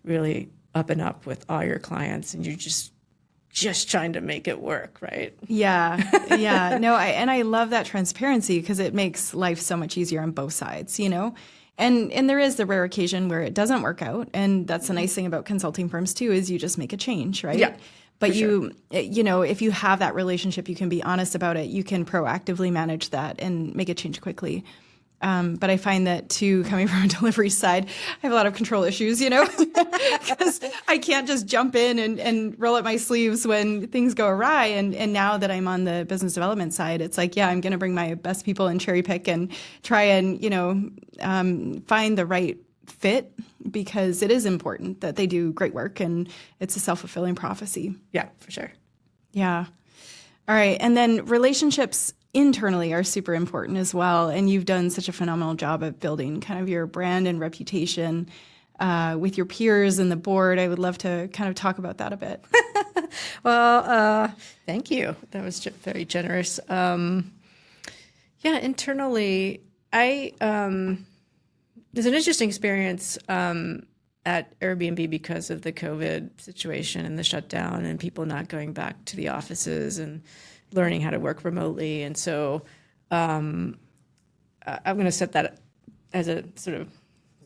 really up and up with all your clients, and you're just trying to make it work, right? Yeah. Yeah. No, I love that transparency, because it makes life so much easier on both sides, And there is the rare occasion where it doesn't work out. And that's the nice thing about consulting firms too, is you just make a change, right? Yeah. But if you have that relationship, you can be honest about it. You can proactively manage that and make a change quickly. But I find that too, coming from a delivery side, I have a lot of control issues, because I can't just jump in and roll up my sleeves when things go awry. And now that I'm on the business development side, it's like, I'm going to bring my best people and cherry pick and try and, find the right fit, because it is important that they do great work, and it's a self-fulfilling prophecy. Yeah, for sure. Yeah. All right. And then relationships internally are super important as well. And you've done such a phenomenal job of building kind of your brand and reputation with your peers and the board. I would love to kind of talk about that a bit. Well, thank you. That was very generous. Yeah, internally, there's an interesting experience at Airbnb because of the COVID situation and the shutdown and people not going back to the offices and learning how to work remotely. And so I'm going to set that as a sort of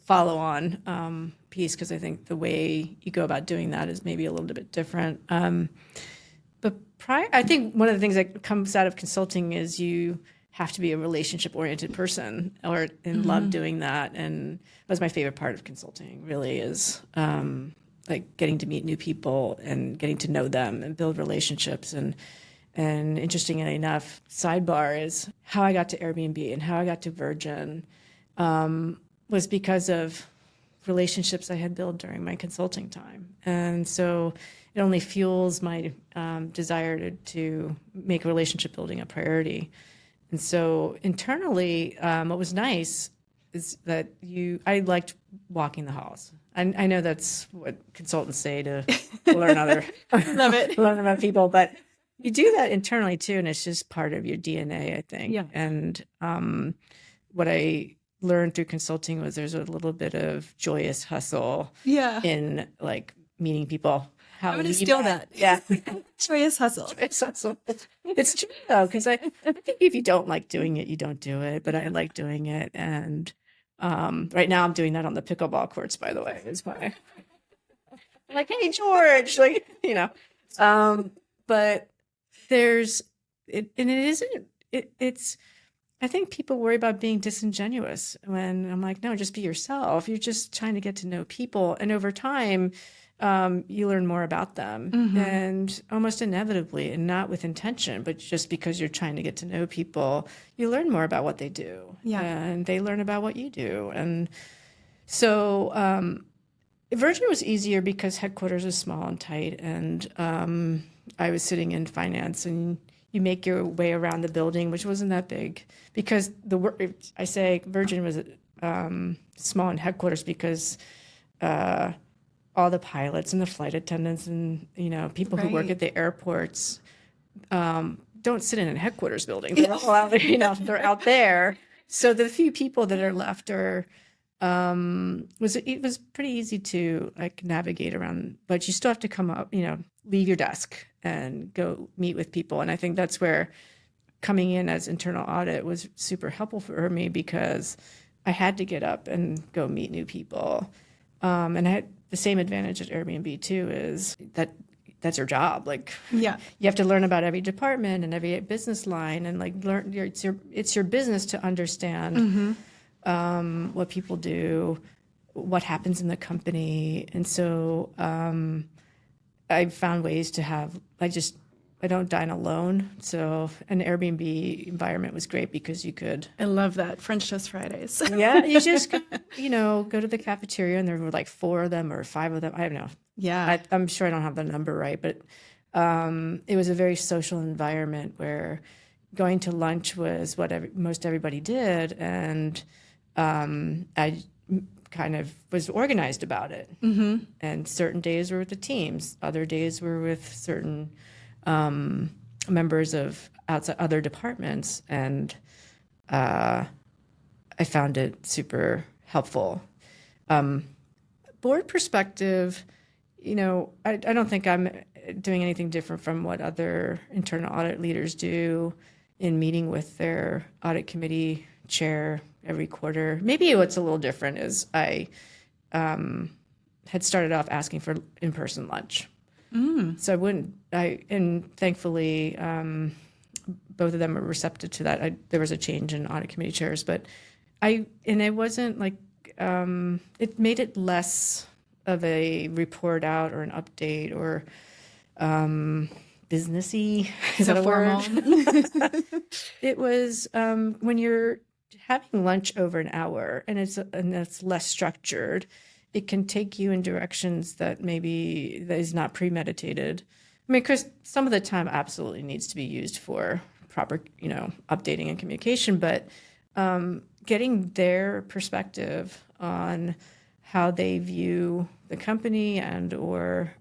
follow-on piece, because I think the way you go about doing that is maybe a little bit different. But I think one of the things that comes out of consulting is you have to be a relationship-oriented person, and love doing that. And that's my favorite part of consulting, really, is like getting to meet new people and getting to know them and build relationships. And interestingly enough, sidebar is how I got to Airbnb and how I got to Virgin was because of relationships I had built during my consulting time. And so it only fuels my desire to make relationship building a priority. And so internally, what was nice is that I liked walking the halls. I know that's what consultants say to learn Love it. learn about people, but you do that internally too, and it's just part of your DNA, I think. Yeah. And what I learned through consulting was there's a little bit of joyous hustle in like meeting people. I'm going to steal that. Yeah. Joyous hustle. Joyous hustle. It's true though, because I think if you don't like doing it, you don't do it. But I like doing it, and right now I'm doing that on the pickleball courts. By the way, is why. I'm like, hey George, like but there's it, and it isn't. It's. I think people worry about being disingenuous when I'm like, no, just be yourself. You're just trying to get to know people. And over time, you learn more about them, and almost inevitably, and not with intention, but just because you're trying to get to know people, you learn more about what they do, and they learn about what you do. And so Virgin was easier because headquarters was small and tight, and I was sitting in finance, and you make your way around the building, which wasn't that big, because I say Virgin was small in headquarters because all the pilots and the flight attendants and people who work at the airports don't sit in a headquarters building. They're all out there, they're out there. So the few people that are left it was pretty easy to like navigate around, but you still have to come up, leave your desk and go meet with people. And I think that's where coming in as internal audit was super helpful for me, because I had to get up and go meet new people. And I had the same advantage at Airbnb too, is that's your job. Like, you have to learn about every department and every business line, and like it's your business to understand what people do, what happens in the company. And so I found ways to have, I don't dine alone. So an Airbnb environment was great because you could. I love that. French Toast Fridays. Yeah. You just, go to the cafeteria, and there were like 4 of them or 5 of them. I don't know. Yeah. I'm sure I don't have the number right, but it was a very social environment where going to lunch was what most everybody did. And I kind of was organized about it. And certain days were with the teams, other days were with certain members of other departments, and I found it super helpful. Board perspective, I don't think I'm doing anything different from what other internal audit leaders do in meeting with their audit committee chair every quarter. Maybe what's a little different is I had started off asking for in-person lunch. So and thankfully, both of them were receptive to that. There was a change in audit committee chairs, but it wasn't like, it made it less of a report out or an update or businessy. Is that a formal word? It was when you're having lunch over an hour and it's less structured, it can take you in directions that is not premeditated. I mean, because some of the time absolutely needs to be used for proper, updating and communication, but getting their perspective on how they view the company and or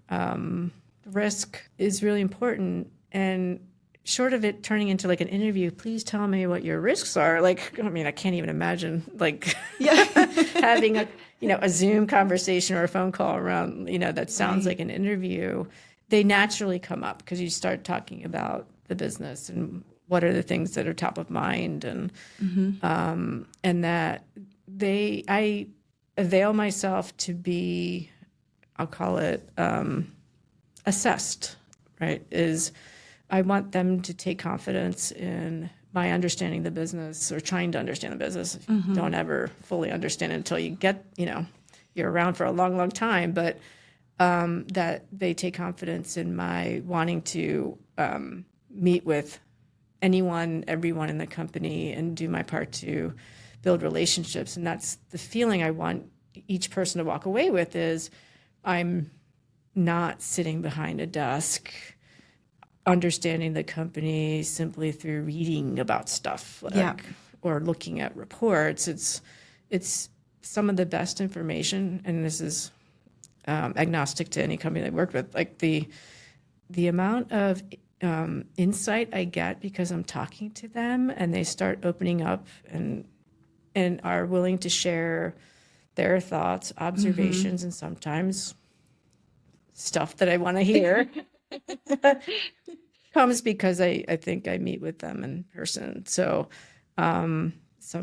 risk is really important. And short of it turning into like an interview, please tell me what your risks are. Like, I mean, I can't even imagine like having a Zoom conversation or a phone call around, that sounds like an interview. They naturally come up because you start talking about the business and what are the things that are top of mind, and that I avail myself to be, I'll call it assessed, right? I want them to take confidence in my understanding the business or trying to understand the business. Don't ever fully understand it until you get, you're around for a long, long time, but that they take confidence in my wanting to meet with everyone in the company and do my part to build relationships. And that's the feeling I want each person to walk away with is I'm not sitting behind a desk understanding the company simply through reading about stuff or looking at reports. It's some of the best information, and this is agnostic to any company I worked with. Like the amount of insight I get because I'm talking to them and they start opening up and are willing to share their thoughts, observations, and sometimes stuff that I want to hear. Comes because I think I meet with them in person. So some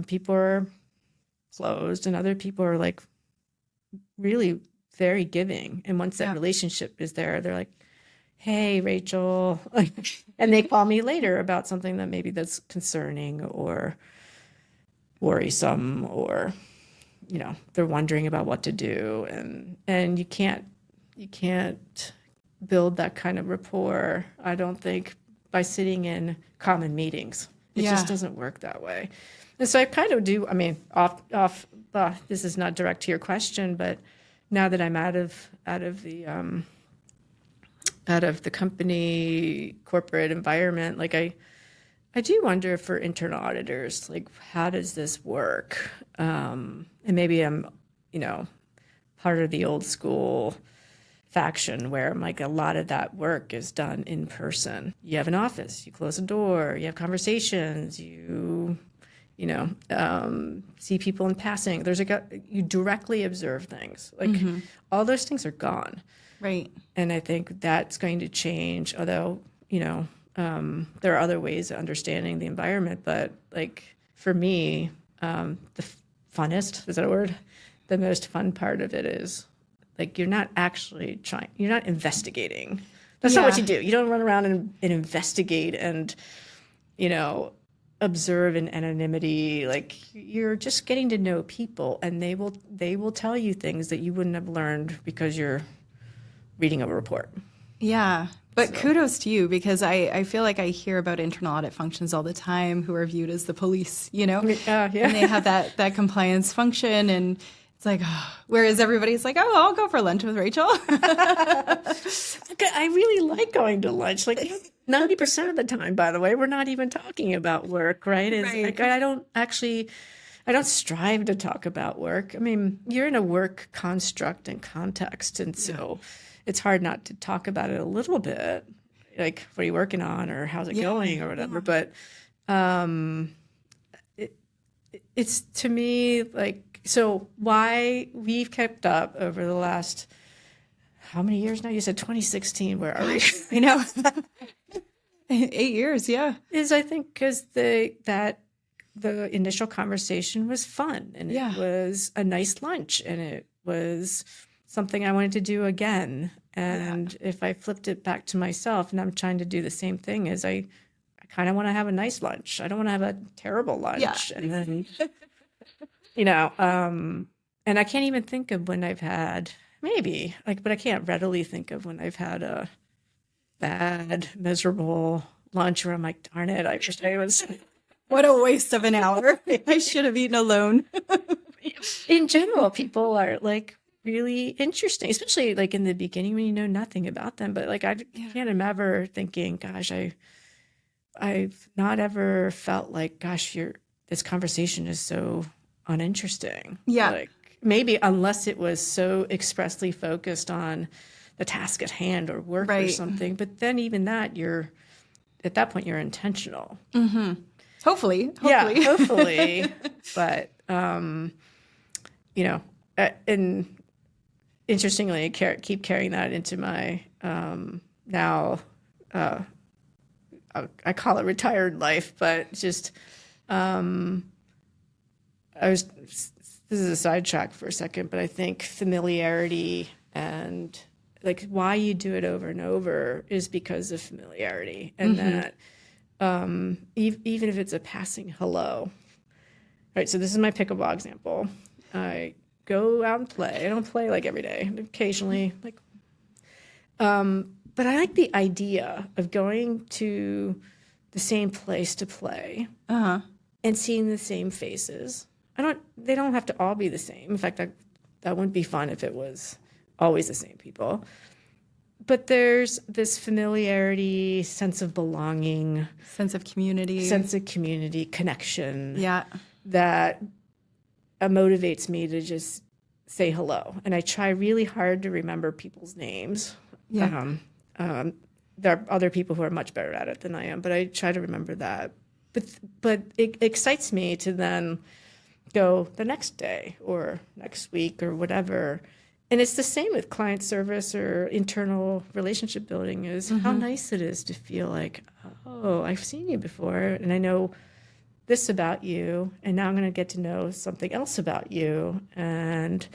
people are closed and other people are like really very giving. And once that relationship is there, they're like, hey, Rachel. And they call me later about something that maybe that's concerning or worrisome, or, they're wondering about what to do. And you can't build that kind of rapport, I don't think, by sitting in common meetings. It just doesn't work that way. And so I kind of do, this is not direct to your question, but now that I'm out of the company corporate environment, like I do wonder for internal auditors, like, how does this work? And maybe I'm, part of the old school faction where like a lot of that work is done in person. You have an office, you close a door, you have conversations, you see people in passing. You directly observe things. Like all those things are gone. Right. And I think that's going to change, although, there are other ways of understanding the environment. But like for me, the funnest, is that a word? The most fun part of it is like you're not investigating. That's not what you do. You don't run around and investigate and, observe in anonymity. Like you're just getting to know people, and they will tell you things that you wouldn't have learned because you're reading a report. Yeah. But kudos to you, because I feel like I hear about internal audit functions all the time who are viewed as the police, and they have that compliance function, and it's like, whereas everybody's like, oh, I'll go for lunch with Rachel. I really like going to lunch. Like 90% of the time, by the way, we're not even talking about work, right? Like, I don't strive to talk about work. I mean, you're in a work construct and context, and so it's hard not to talk about it a little bit. Like, what are you working on, or how's it going, or whatever. But it's to me like, so why we've kept up over the last, how many years now? You said 2016. Where are we? I know. 8 years, yeah. Is I think because the initial conversation was fun, and it was a nice lunch, and it was something I wanted to do again. And if I flipped it back to myself, and I'm trying to do the same thing, is I kind of want to have a nice lunch. I don't want to have a terrible lunch. Yeah. And then, and I can't even think of when I've had, but I can't readily think of when I've had a bad, miserable lunch where I'm like, darn it, I wish I was. What a waste of an hour. I should have eaten alone. In general, people are like really interesting, especially like in the beginning when you know nothing about them. But like I can't remember thinking, gosh, I I've not ever felt like, gosh, this conversation is so uninteresting. Yeah. Like maybe unless it was so expressly focused on the task at hand or work or Right. something. But then even that, at that point, you're intentional. Hopefully. Yeah, hopefully. But, and interestingly, I keep carrying that into my now, I call it retired life, but just, this is a sidetrack for a second, but I think familiarity and like why you do it over and over is because of familiarity. And that even if it's a passing hello, right? So this is my pickleball example. I go out and play. I don't play like every day, occasionally, like, but I like the idea of going to the same place to play and seeing the same faces. They don't have to all be the same. In fact, that wouldn't be fun if it was always the same people. But there's this familiarity, sense of belonging, Sense of community, connection. Yeah. That motivates me to just say hello. And I try really hard to remember people's names. Yeah. There are other people who are much better at it than I am, but I try to remember that. But it excites me to then go the next day or next week or whatever. And it's the same with client service or internal relationship building is how nice it is to feel like, oh, I've seen you before and I know this about you, and now I'm going to get to know something else about you. And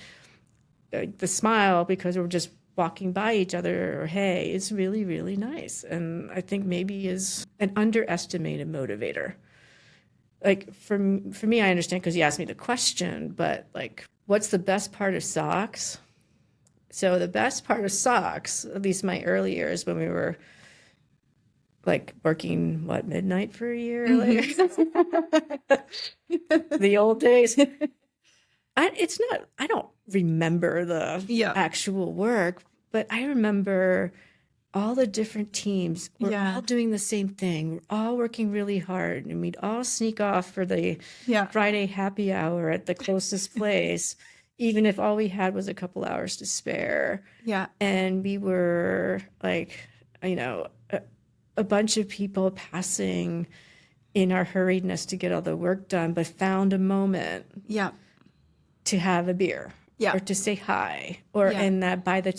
the smile, because we're just walking by each other, or hey, it's really, really nice. And I think maybe is an underestimated motivator. Like for me, I understand because you asked me the question, but like, what's the best part of socks? So the best part of socks, at least my early years when we were like working, midnight for a year? Like, the old days. I don't remember the actual work, but I remember all the different teams were all doing the same thing. We're all working really hard, and we'd all sneak off for the Friday happy hour at the closest place, even if all we had was a couple hours to spare. Yeah. And we were like, a bunch of people passing in our hurriedness to get all the work done, but found a moment to have a beer or to say hi, and that by the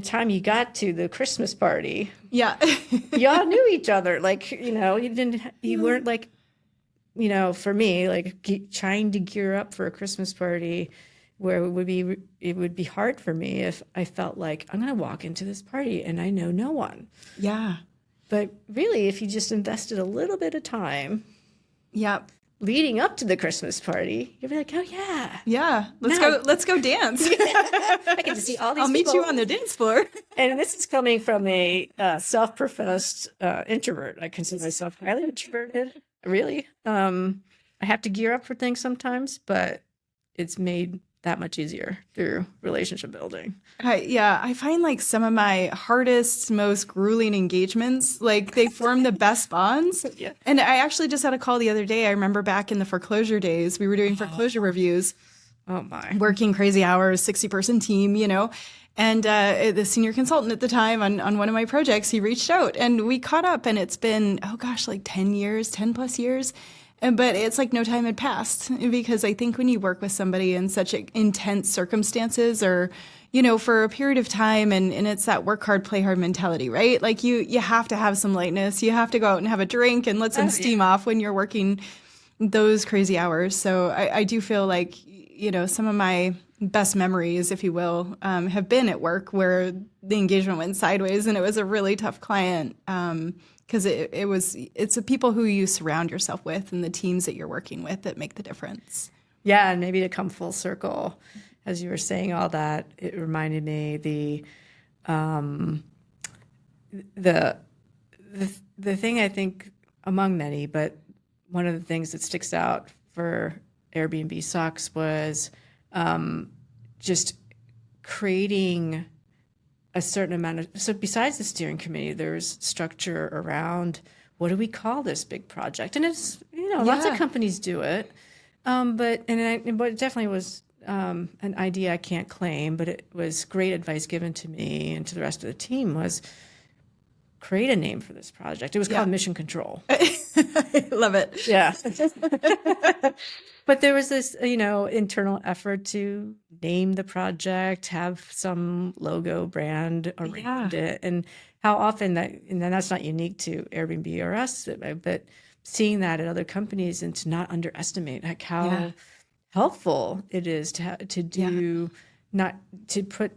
time you got to the Christmas party, y'all knew each other. Like, you weren't like, for me, like trying to gear up for a Christmas party where it would be hard for me if I felt like I'm going to walk into this party and I know no one. Yeah. But really, if you just invested a little bit of time leading up to the Christmas party, you'd be like, oh yeah. Yeah. Let's go dance. I get to see all these I'll meet people. you on the dance floor. And this is coming from a self-professed introvert. I consider myself highly introverted. Really. I have to gear up for things sometimes, but it's made that much easier through relationship building. I find like some of my hardest, most grueling engagements, like they form the best bonds. Yeah. And I actually just had a call the other day. I remember back in the foreclosure days, we were doing foreclosure reviews. Oh my. Working crazy hours, 60-person team, And the senior consultant at the time on one of my projects, he reached out and we caught up, and it's been, like 10 plus years. But it's like no time had passed, because I think when you work with somebody in such intense circumstances or, for a period of time, and it's that work hard, play hard mentality, right? Like you have to have some lightness. You have to go out and have a drink and let some steam off when you're working those crazy hours. So I do feel like, some of my best memories, if you will, have been at work where the engagement went sideways and it was a really tough client. Because it's the people who you surround yourself with and the teams that you're working with that make the difference. Yeah, and maybe to come full circle, as you were saying all that, it reminded me the thing I think among many, but one of the things that sticks out for Airbnb socks was just creating a certain amount of, so besides the steering committee, there's structure around what do we call this big project? And it's, lots of companies do it. But it definitely was an idea I can't claim, but it was great advice given to me and to the rest of the team was create a name for this project. It was called Mission Control. I love it. Yeah. But there was this, internal effort to name the project, have some logo brand around it, and how often and that's not unique to Airbnb or us, but seeing that at other companies and to not underestimate like how helpful it is to do not to put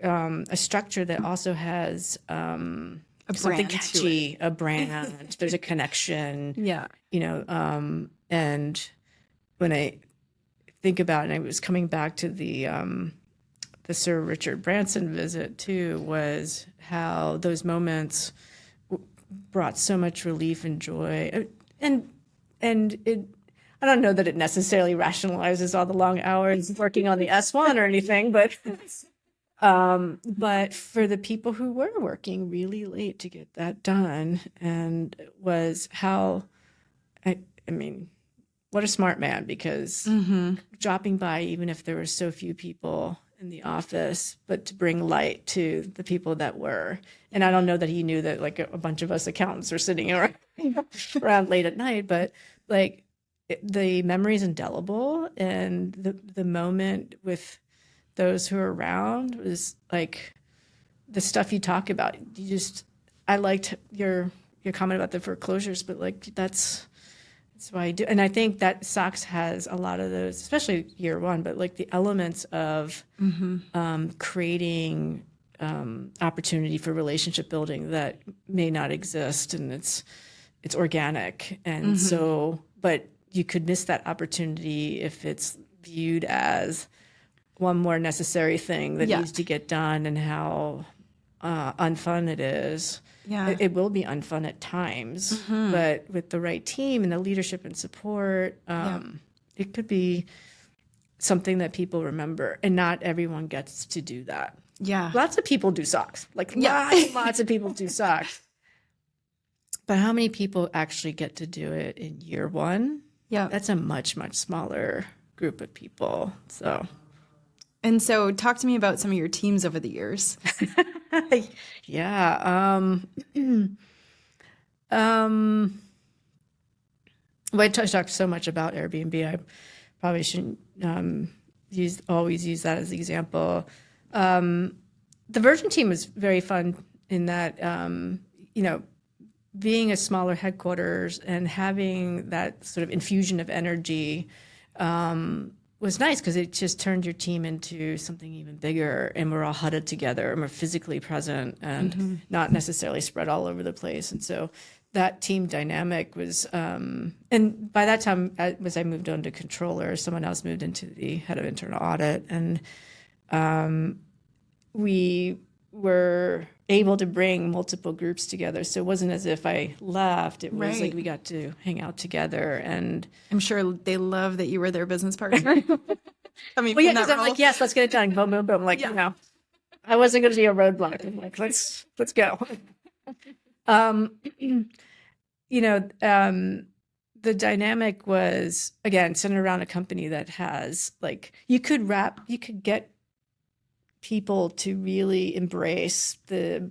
a structure that also has something catchy, a brand. There's a connection. Yeah. And when I think about it, and I was coming back to the Sir Richard Branson visit too, was how those moments brought so much relief and joy, and it. I don't know that it necessarily rationalizes all the long hours working on the S1 or anything, but for the people who were working really late to get that done, and was how, I mean, what a smart man, because dropping by, even if there were so few people in the office, but to bring light to the people that were. And I don't know that he knew that like a bunch of us accountants were sitting around late at night, but like the memory is indelible, and the moment with those who are around was like the stuff you talk about. I liked your comment about the foreclosures, but like that's why I do. And I think that SOX has a lot of those, especially year one, but like the elements of creating opportunity for relationship building that may not exist, and it's organic. And so, but you could miss that opportunity if it's viewed as one more necessary thing that needs to get done, and how unfun it is. Yeah. It will be unfun at times, but with the right team and the leadership and support, it could be something that people remember, and not everyone gets to do that. Yeah. Lots of people do SOX, lots of people do SOX. But how many people actually get to do it in year one? Yeah. That's a much, much smaller group of people. So. And so talk to me about some of your teams over the years. Yeah. Well, I talked so much about Airbnb. I probably shouldn't always use that as an example. The Virgin team was very fun in that, being a smaller headquarters and having that sort of infusion of energy was nice, because it just turned your team into something even bigger, and we're all huddled together and we're physically present and not necessarily spread all over the place. And so that team dynamic was, and by that time, as I moved on to controller, someone else moved into the head of internal audit, and we were able to bring multiple groups together. So it wasn't as if I left. It was like we got to hang out together. And I'm sure they love that you were their business partner. I mean, well, yeah, because I'm like, yes, let's get it done. Boom, boom, boom. Like, I wasn't going to be a roadblock. I'm like, let's go. The dynamic was, again, centered around a company that has, like, you could get people to really embrace the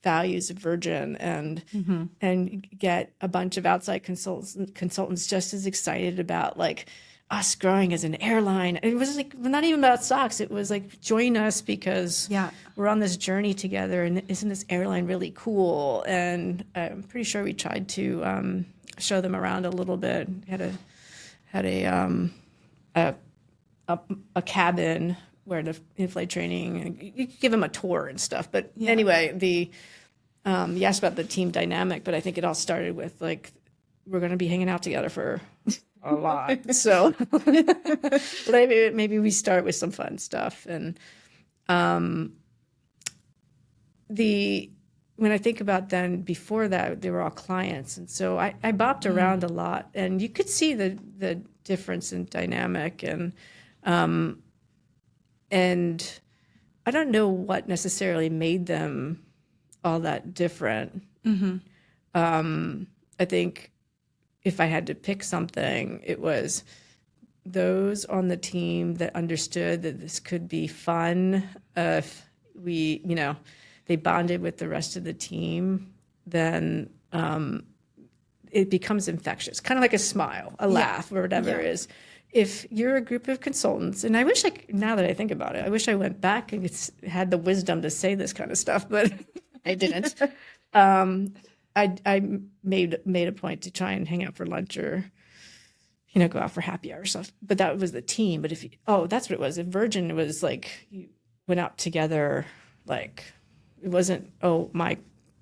values of Virgin and get a bunch of outside consultants just as excited about like us growing as an airline. It was like not even about SOX. It was like, join us because we're on this journey together, and isn't this airline really cool? And I'm pretty sure we tried to show them around a little bit. Had a cabin where the in-flight training, you give them a tour and stuff. But anyway, you asked about the team dynamic, but I think it all started with like, we're going to be hanging out together for a lot. So maybe we start with some fun stuff. And when I think about then before that, they were all clients. And so I bopped around a lot, and you could see the difference in dynamic. And I don't know what necessarily made them all that different. I think if I had to pick something, it was those on the team that understood that this could be fun. If we, they bonded with the rest of the team, then it becomes infectious, kind of like a smile, a laugh, or whatever it is. If you're a group of consultants, and I wish, now that I think about it, I wish I went back and had the wisdom to say this kind of stuff, but I didn't. I made a point to try and hang out for lunch or, go out for happy hour stuff. But that was the team. But that's what it was. At Virgin, it was like you went out together. Like it wasn't my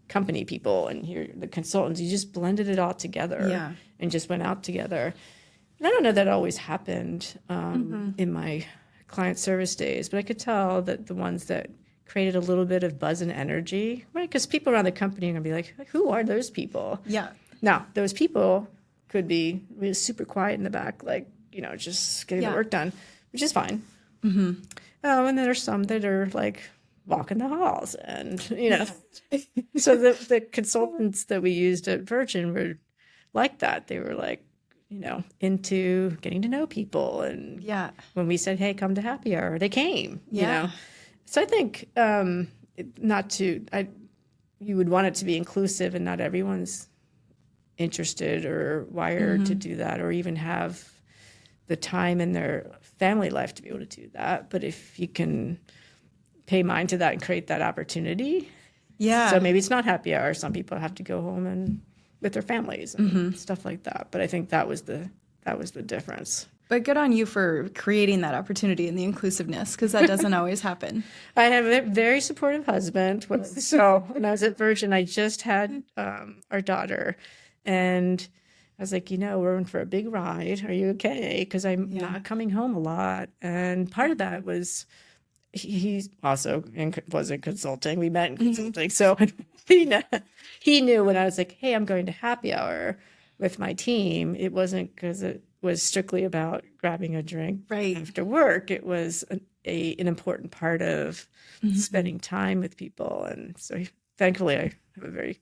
company people and here the consultants. You just blended it all together and just went out together. And I don't know that always happened in my client service days, but I could tell that the ones that created a little bit of buzz and energy, right? Because people around the company are going to be like, who are those people? Yeah. Now, those people could be really super quiet in the back, like, just getting the work done, which is fine. And then there's some that are like walking the halls and, So the consultants that we used at Virgin were like that. They were like, into getting to know people. And when we said, hey, come to happy hour, they came, So I think you would want it to be inclusive and not everyone's interested or wired to do that or even have the time in their family life to be able to do that. But if you can pay mind to that and create that opportunity. So maybe it's not happy hour. Some people have to go home and with their families and stuff like that. But I think that was the difference. But good on you for creating that opportunity and the inclusiveness, because that doesn't always happen. I have a very supportive husband. So when I was at Virgin, I just had our daughter. And I was like, we're in for a big ride. Are you okay? Because I'm not coming home a lot. And part of that was he also was in consulting. We met in consulting. So he knew when I was like, hey, I'm going to happy hour with my team. It wasn't because it was strictly about grabbing a drink after work. It was an important part of spending time with people. And so thankfully I have a very,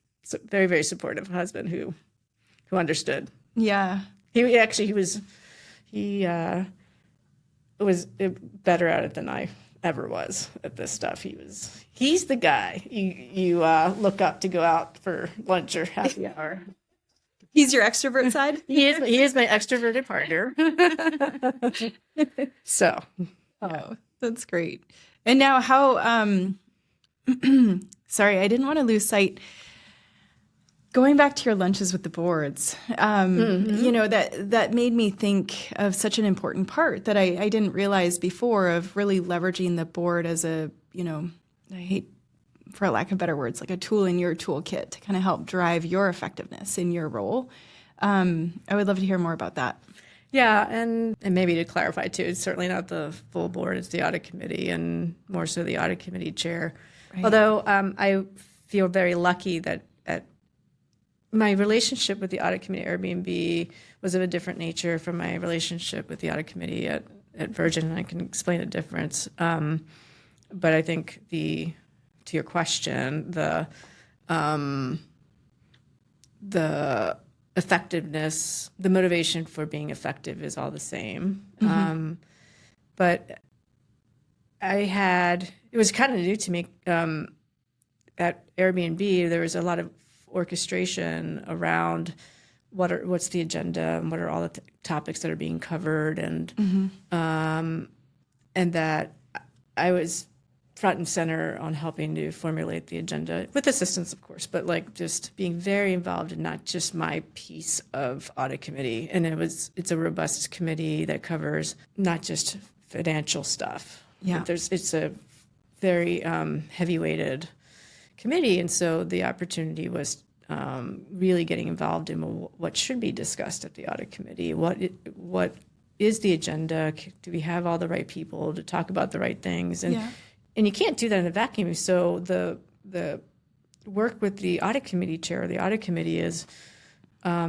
very, very supportive husband who understood. Yeah. He was better at it than I ever was at this stuff. He's the guy you look up to go out for lunch or happy hour. He's your extrovert side? He is my extroverted partner. So. Oh, that's great. And now how, sorry, I didn't want to lose sight. Going back to your lunches with the boards, that made me think of such an important part that I didn't realize before of really leveraging the board as a, I hate, for lack of better words, like a tool in your toolkit to kind of help drive your effectiveness in your role. I would love to hear more about that. Yeah, and maybe to clarify too, it's certainly not the full board, it's the audit committee and more so the audit committee chair. Right. Although I feel very lucky that my relationship with the audit committee at Airbnb was of a different nature from my relationship with the audit committee at Virgin, and I can explain the difference. But I think to your question, the effectiveness, the motivation for being effective is all the same. But it was kind of new to me at Airbnb. There was a lot of orchestration around what's the agenda and what are all the topics that are being covered, and that I was front and center on helping to formulate the agenda with assistance, of course, but like just being very involved in not just my piece of audit committee. And it's a robust committee that covers not just financial stuff. Yeah, it's a very heavy-weighted committee, and so the opportunity was really getting involved in what should be discussed at the audit committee. What is the agenda? Do we have all the right people to talk about the right things? And you can't do that in a vacuum. So the work with the audit committee chair, the audit committee is,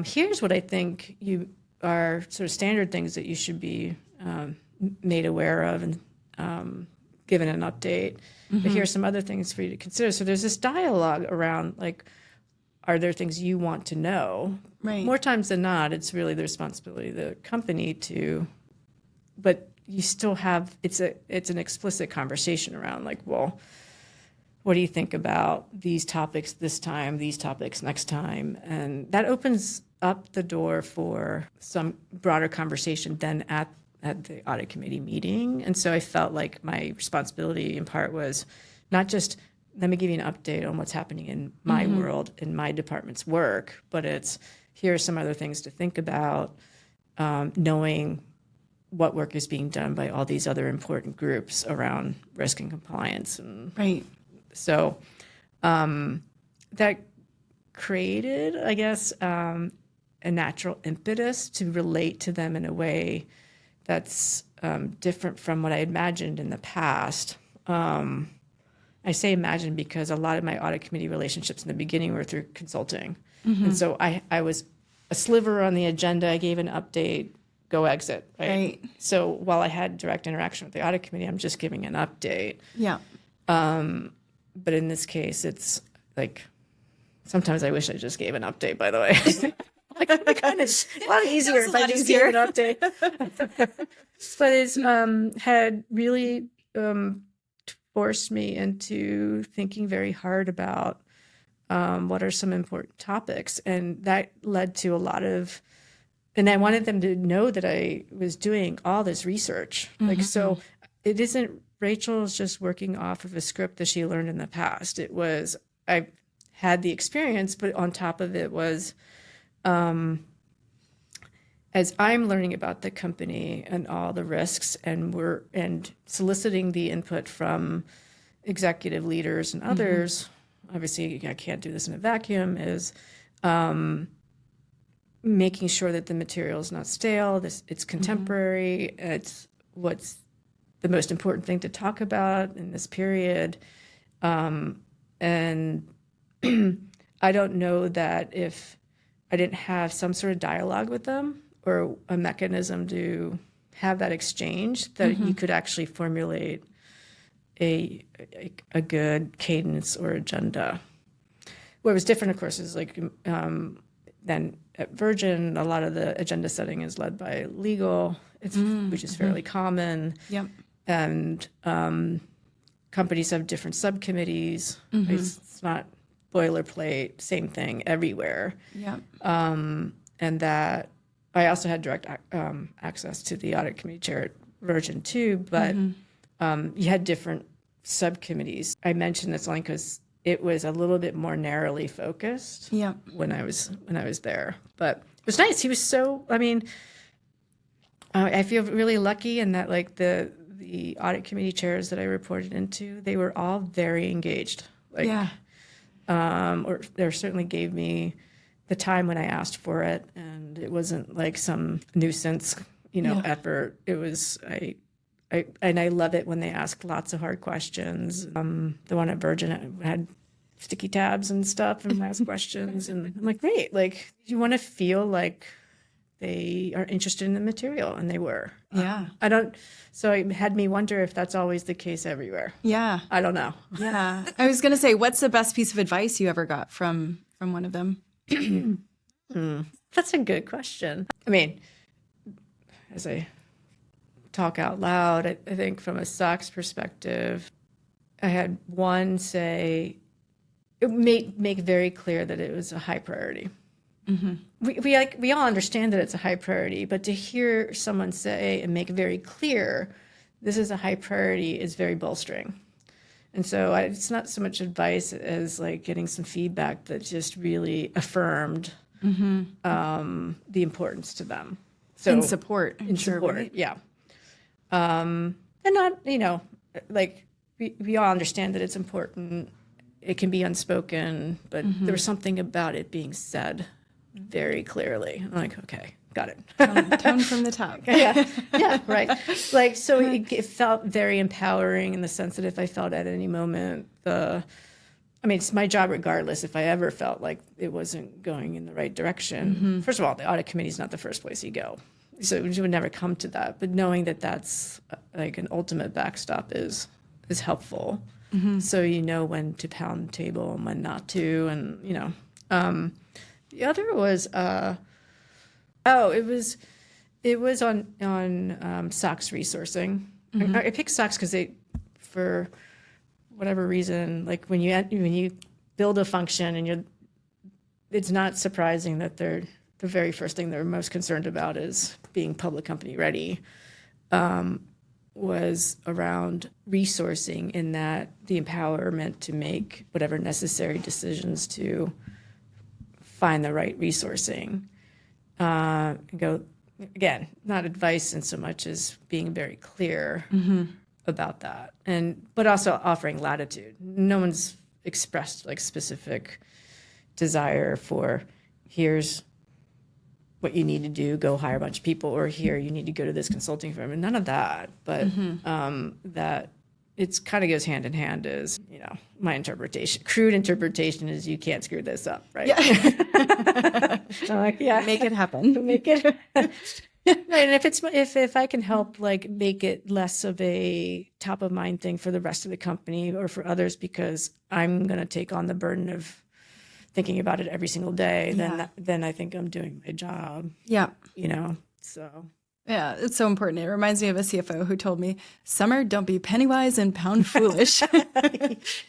here's what I think you are sort of standard things that you should be made aware of and given an update, but here are some other things for you to consider. So there's this dialogue around, like, are there things you want to know? Right. More times than not, it's really the responsibility of the company to, but you still have, it's an explicit conversation around, like, well, what do you think about these topics this time, these topics next time? And that opens up the door for some broader conversation than at the audit committee meeting. And so I felt like my responsibility in part was not just, let me give you an update on what's happening in my world, in my department's work, but it's, here are some other things to think about, knowing what work is being done by all these other important groups around risk and compliance. And Right. so that created, I guess, a natural impetus to relate to them in a way that's different from what I imagined in the past. I say imagined because a lot of my audit committee relationships in the beginning were through consulting. And so I was a sliver on the agenda. I gave an update, go exit. Right? So while I had direct interaction with the audit committee, I'm just giving an update. Yeah. But in this case, it's like, sometimes I wish I just gave an update, by the way. Like, it's a lot easier if I just gave an update. But it's had really forced me into thinking very hard about what are some important topics. And that led to a lot of, and I wanted them to know that I was doing all this research. Like, so it isn't, Rachel's just working off of a script that she learned in the past. It was, I had the experience, but on top of it was, as I'm learning about the company and all the risks, and soliciting the input from executive leaders and others, obviously I can't do this in a vacuum, is making sure that the material is not stale, it's contemporary, it's what's the most important thing to talk about in this period. And I don't know that if I didn't have some sort of dialogue with them or a mechanism to have that exchange, that you could actually formulate a good cadence or agenda. What was different, of course, is like then at Virgin, a lot of the agenda setting is led by legal, which is fairly common. Yep. And companies have different subcommittees. It's not boilerplate, same thing everywhere. Yep. And that I also had direct access to the audit committee chair at Virgin too, but you had different subcommittees. I mentioned this only because it was a little bit more narrowly focused when I was there. But it was nice. He was so, I mean, I feel really lucky in that, like, the audit committee chairs that I reported into, they were all very engaged. Like, or they certainly gave me the time when I asked for it, and it wasn't like some nuisance, effort. It was, I love it when they ask lots of hard questions. The one at Virgin had sticky tabs and stuff and asked questions, and I'm like, great. Like, you want to feel like they are interested in the material, and they were. Yeah. So it had me wonder if that's always the case everywhere. Yeah. I don't know. Yeah. I was going to say, what's the best piece of advice you ever got from one of them? That's a good question. I mean, as I talk out loud, I think from a SOX perspective, I had one say, it make very clear that it was a high priority. We all understand that it's a high priority, but to hear someone say and make very clear this is a high priority is very bolstering. And so it's not so much advice as like getting some feedback that just really affirmed the importance to them. So In support. In support, right? Yeah. And not, like we all understand that it's important. It can be unspoken, but there was something about it being said very clearly. I'm like, okay, got it. Tone from the top. Yeah, right. Like, so it felt very empowering in the sense that if I felt at any moment it's my job regardless if I ever felt like it wasn't going in the right direction. First of all, the audit committee is not the first place you go. So you would never come to that. But knowing that that's like an ultimate backstop is is helpful. So you know when to pound the table and when not to, and the other was it was on SOX resourcing. I picked SOX because for whatever reason, like when you build a function and it's not surprising that the very first thing they're most concerned about is being public company ready. Was around resourcing, in that the empowerment to make whatever necessary decisions to find the right resourcing. And go, again, not advice in so much as being very clear about that, but also offering latitude. No one's expressed like specific desire for, here's what you need to do, go hire a bunch of people, or here you need to go to this consulting firm, and none of that. But that it's kind of goes hand in hand is, my interpretation, crude interpretation is you can't screw this up, right? Yeah. I'm like, yeah, Make it happen. make it. Right, and if I can help like make it less of a top of mind thing for the rest of the company or for others, because I'm going to take on the burden of thinking about it every single day, then I think I'm doing my job. Yeah. So. Yeah, it's so important. It reminds me of a CFO who told me, Summer, don't be penny wise and pound foolish.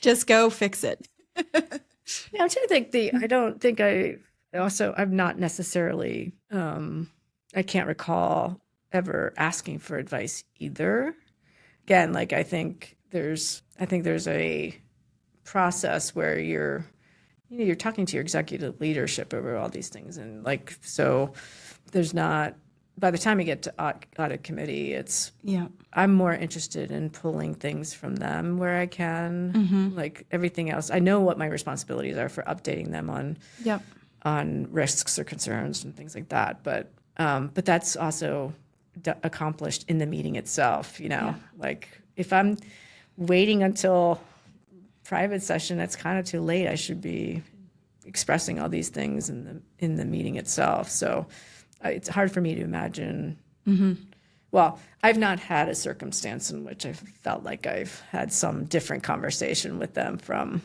Just go fix it. Yeah, I'm trying to think I don't think I'm not necessarily, I can't recall ever asking for advice either. Again, like I think there's a process where you're talking to your executive leadership over all these things. And like, so there's not, by the time you get to audit committee, I'm more interested in pulling things from them where I can, like everything else. I know what my responsibilities are for updating them on risks or concerns and things like that. But that's also accomplished in the meeting itself, like if I'm waiting until private session, that's kind of too late. I should be expressing all these things in the meeting itself. So it's hard for me to imagine. Well, I've not had a circumstance in which I've felt like I've had some different conversation with them from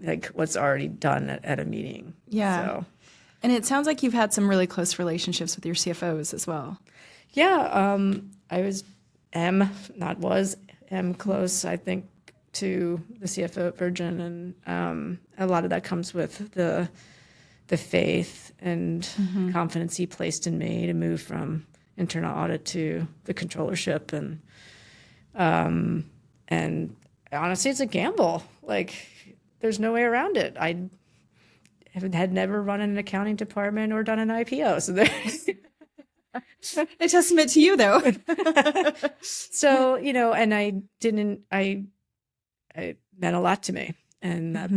like what's already done at a meeting. Yeah. So. And it sounds like you've had some really close relationships with your CFOs as well. Yeah. I am close, I think, to the CFO at Virgin, and a lot of that comes with the faith and confidence he placed in me to move from internal audit to the controllership, and honestly, it's a gamble. Like, there's no way around it. I had never run an accounting department or done an IPO, so there's. A testament to you, though. So, and it meant a lot to me, and that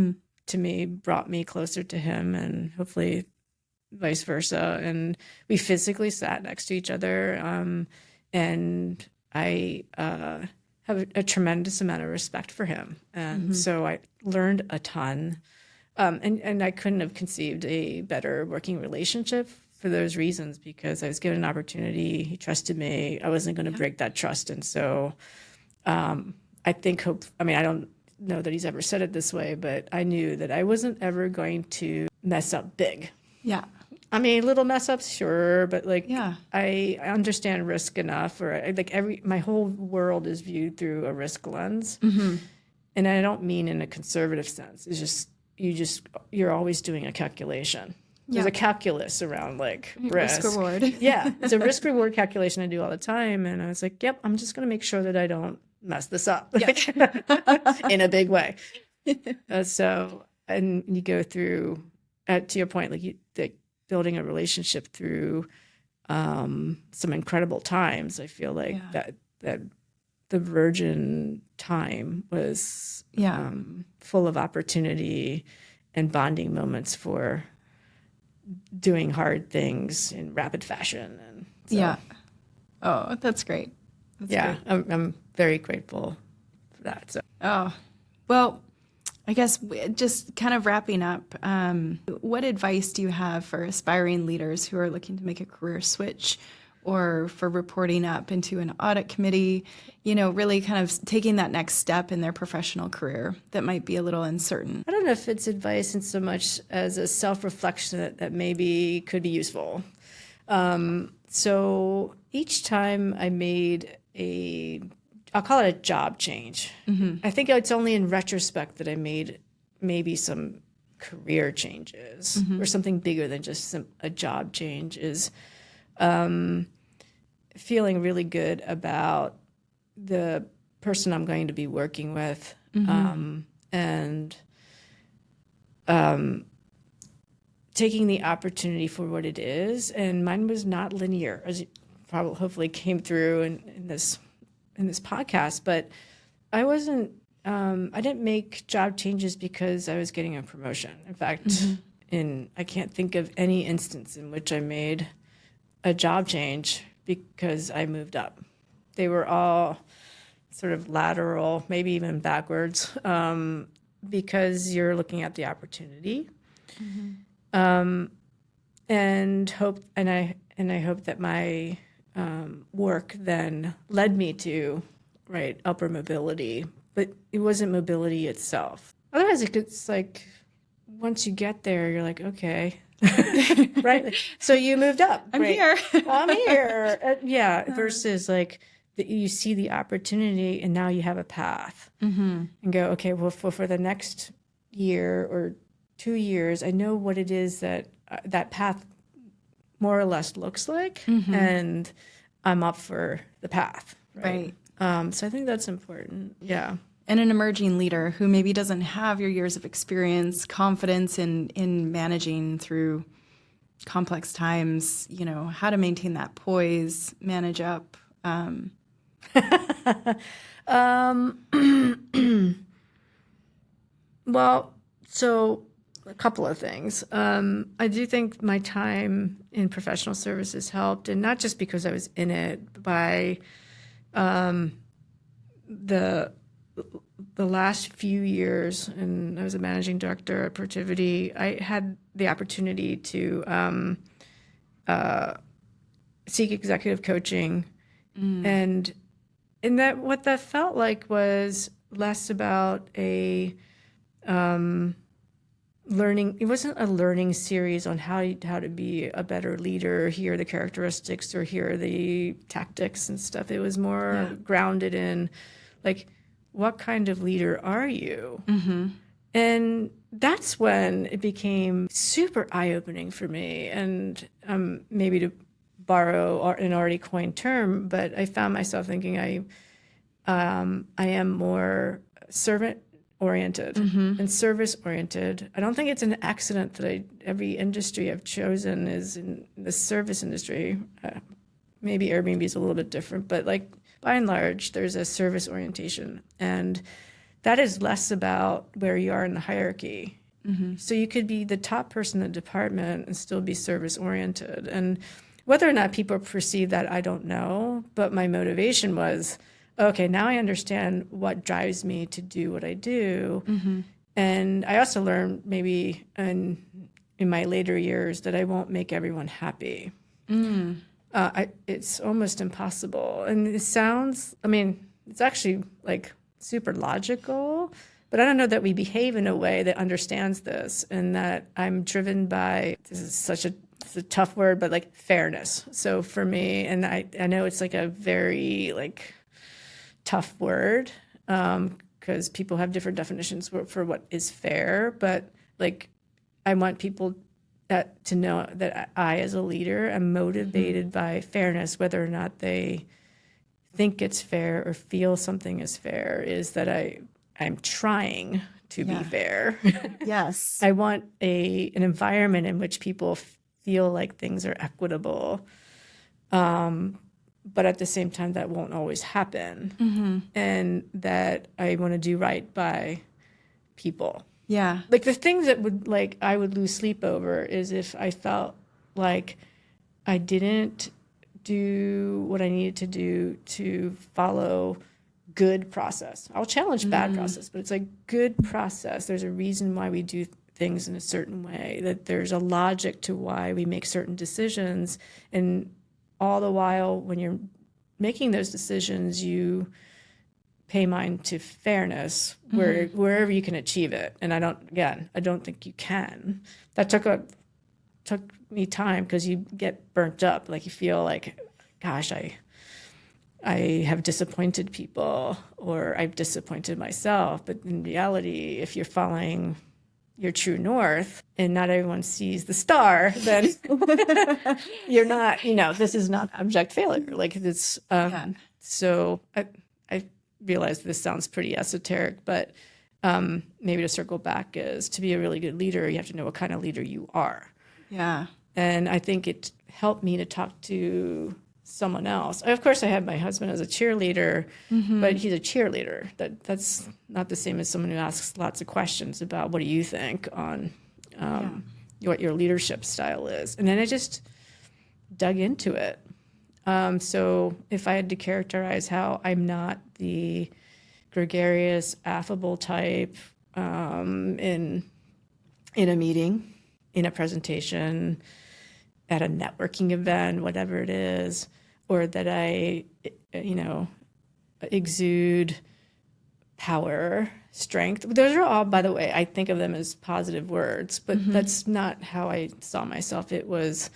to me brought me closer to him, and hopefully vice versa. And we physically sat next to each other, and I have a tremendous amount of respect for him, and so I learned a ton, and I couldn't have conceived a better working relationship for those reasons, because I was given an opportunity. He trusted me. I wasn't going to break that trust, and so. I don't know that he's ever said it this way, but I knew that I wasn't ever going to mess up big. Yeah. I mean, little mess ups, sure, but I understand risk enough, or my whole world is viewed through a risk lens. And I don't mean in a conservative sense. It's just, you're always doing a calculation. There's a calculus around risk reward. Yeah. It's a risk reward calculation I do all the time. And I was like, yep, I'm just going to make sure that I don't mess this up in a big way. And you go through, to your point, building a relationship through some incredible times. I feel like that the Virgin time was full of opportunity and bonding moments for doing hard things in rapid fashion. And so, yeah. Oh, that's great. Great. I'm very grateful for that. So. Oh, well, I guess just kind of wrapping up, what advice do you have for aspiring leaders who are looking to make a career switch or for reporting up into an audit committee, really kind of taking that next step in their professional career that might be a little uncertain? I don't know if it's advice in so much as a self-reflection that maybe could be useful. So each time I made I'll call it a job change. I think it's only in retrospect that I made maybe some career changes or something bigger than just a job change, is feeling really good about the person I'm going to be working with, and taking the opportunity for what it is. And mine was not linear, as you probably hopefully came through in this podcast. But I wasn't. I didn't make job changes because I was getting a promotion. In fact, I can't think of any instance in which I made a job change because I moved up. They were all sort of lateral, maybe even backwards, because you're looking at the opportunity, and I hope that my work then led me to upper mobility, but it wasn't mobility itself. Otherwise, it's like once you get there, you're like, okay. Right. So you moved up. I'm here. I'm here. Versus like you see the opportunity and now you have a path and go, okay, well, for the next year or 2 years, I know what it is that that path more or less looks like, and I'm up for the path. Right. So I think that's important. Yeah. And an emerging leader who maybe doesn't have your years of experience, confidence in managing through complex times, how to maintain that poise, manage up. Well, so a couple of things. I do think my time in professional services helped, and not just because I was in it, by the last few years, and I was a managing director at Protiviti, I had the opportunity to seek executive coaching, and that what that felt like was less about a learning. It wasn't a learning series on how to be a better leader. Here are the characteristics, or here are the tactics and stuff. It was more grounded in like, what kind of leader are you? And that's when it became super eye-opening for me. And maybe to borrow an already coined term, but I found myself thinking I am more servant-oriented and service-oriented. I don't think it's an accident that every industry I've chosen is in the service industry. Maybe Airbnb is a little bit different, but like, by and large, there's a service orientation, and that is less about where you are in the hierarchy. So you could be the top person in the department and still be service oriented. And whether or not people perceive that, I don't know. But my motivation was, okay, now I understand what drives me to do what I do. And I also learned maybe in my later years that I won't make everyone happy. It's almost impossible. And it sounds, it's actually like super logical, but I don't know that we behave in a way that understands this, and that I'm driven by, this is it's a tough word, but like fairness. So for me, and I know it's like a very like tough word, because people have different definitions for what is fair, but like I want people to know that I, as a leader, am motivated by fairness, whether or not they think it's fair or feel something is fair, is that I'm trying to be fair. Yes. I want an environment in which people feel like things are equitable, but at the same time, that won't always happen, and that I want to do right by people. Yeah. Like the things that I would lose sleep over is if I felt like I didn't do what I needed to do to follow good process. I'll challenge bad process, but it's like good process. There's a reason why we do things in a certain way, that there's a logic to why we make certain decisions, and all the while when you're making those decisions, you pay mind to fairness wherever you can achieve it. And I don't think you can. That took me time, because you get burnt up. Like you feel like, gosh, I have disappointed people, or I've disappointed myself. But in reality, if you're following your true north and not everyone sees the star, then you're not, this is not abject failure. Like it's, so I realize this sounds pretty esoteric, but maybe to circle back is, to be a really good leader, you have to know what kind of leader you are. Yeah. And I think it helped me to talk to someone else. Of course, I had my husband as a cheerleader, but he's a cheerleader. That's not the same as someone who asks lots of questions about what do you think on what your leadership style is. And then I just dug into it. So if I had to characterize how I'm not the gregarious, affable type in a meeting, in a presentation, at a networking event, whatever it is, or that I, exude power, strength. Those are all, by the way, I think of them as positive words, but that's not how I saw myself. It was,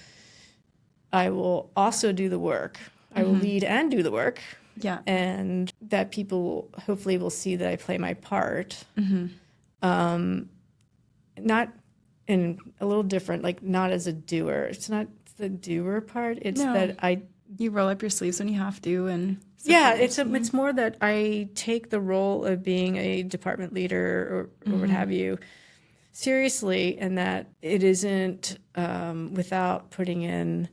I will also do the work. I will lead and do the work. Yeah. And that people hopefully will see that I play my part. Not in a little different, like not as a doer. It's not the doer part. It's that you roll up your sleeves when you have to, and it's more that I take the role of being a department leader or what have you seriously, and that it isn't without putting in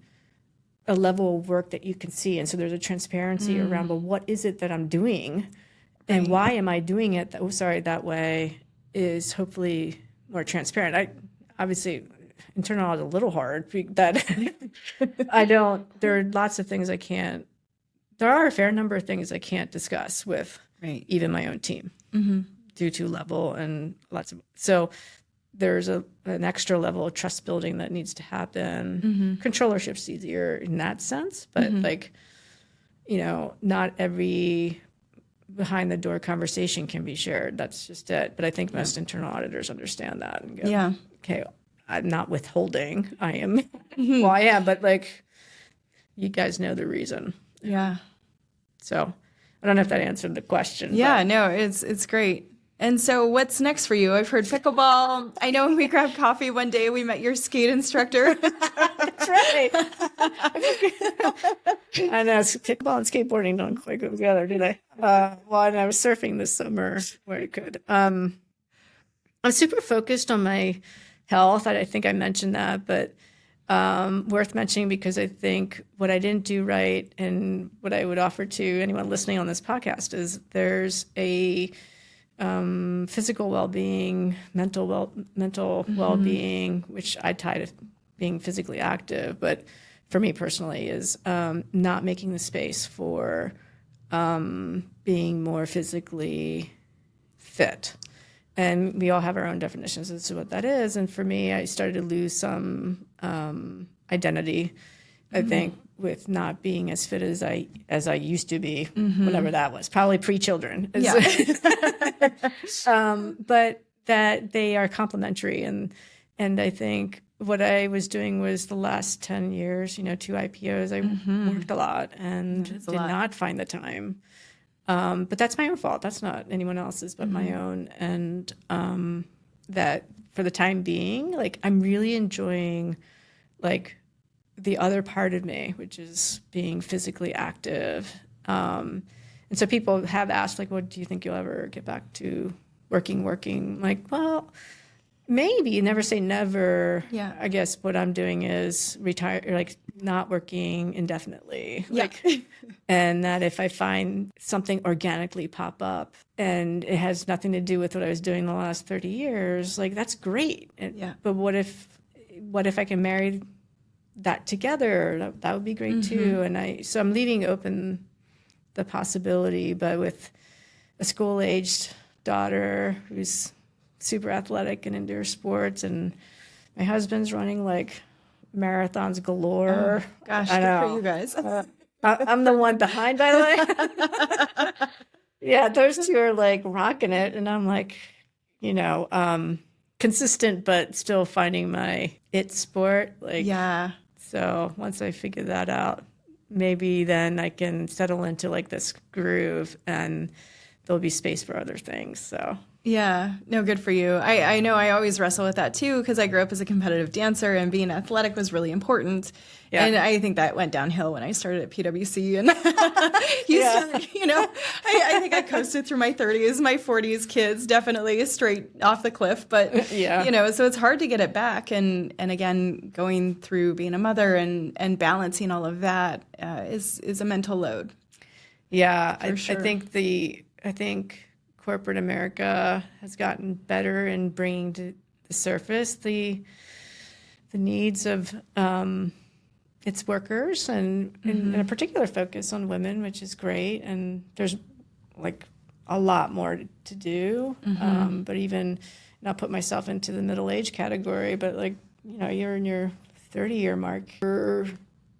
a level of work that you can see. And so there's a transparency around, well, what is it that I'm doing, and why am I doing it? That way is hopefully more transparent. Obviously, internal audit is a little hard. That there are lots of things there are a fair number of things I can't discuss with even my own team due to level and so there's an extra level of trust building that needs to happen. Controllership's easier in that sense, but not every behind the door conversation can be shared. That's just it. But I think most internal auditors understand that and go, okay, I'm not withholding. I am well, I am, but you guys know the reason. Yeah. So I don't know if that answered the question. Yeah, no, it's great. And so what's next for you? I've heard pickleball. I know when we grabbed coffee one day, we met your skate instructor. That's right. I know, pickleball and skateboarding don't quite go together, do they? And I was surfing this summer where I could. I'm super focused on my health. I think I mentioned that, but worth mentioning because I think what I didn't do right and what I would offer to anyone listening on this podcast is there's a physical well-being, mental well-being, which I tie to being physically active, but for me personally is not making the space for being more physically fit. And we all have our own definitions as to what that is. And for me, I started to lose some identity, I think, with not being as fit as I used to be, whatever that was, probably pre-children. Yeah. But that they are complementary. And I think what I was doing was the last 10 years, 2 IPOs, I worked a lot and did not find the time. But that's my own fault. That's not anyone else's but my own. And that for the time being, I'm really enjoying the other part of me, which is being physically active. And so people have asked, what do you think you'll ever get back to working? Well, maybe. Never say never. Yeah. I guess what I'm doing is retire, not working indefinitely. Yeah. And that if I find something organically pop up and it has nothing to do with what I was doing the last 30 years, that's great. But what if I can marry that together? That would be great too. And so I'm leaving open the possibility, but with a school-aged daughter who's super athletic and into her sports, and my husband's running marathons galore. Gosh, I good know. for you guys. I'm the one behind, by the way. Yeah, those two are like rocking it. And I'm like, consistent, but still finding my it sport. Like, Yeah. so once I figure that out, maybe then I can settle into like this groove and there'll be space for other things. So Yeah, no, good for you. I know I always wrestle with that too because I grew up as a competitive dancer and being athletic was really important. Yeah. And I think that went downhill when I started at PwC. And I think I coasted through my 30s, my 40s, kids definitely straight off the cliff. But, Yeah. So it's hard to get it back. And again, going through being a mother and balancing all of that is a mental load. Yeah, sure. I think corporate America has gotten better in bringing to the surface the needs of its workers and a particular focus on women, which is great. And there's like a lot more to do. But even not put myself into the middle age category, but like, you're in your 30-year mark. You're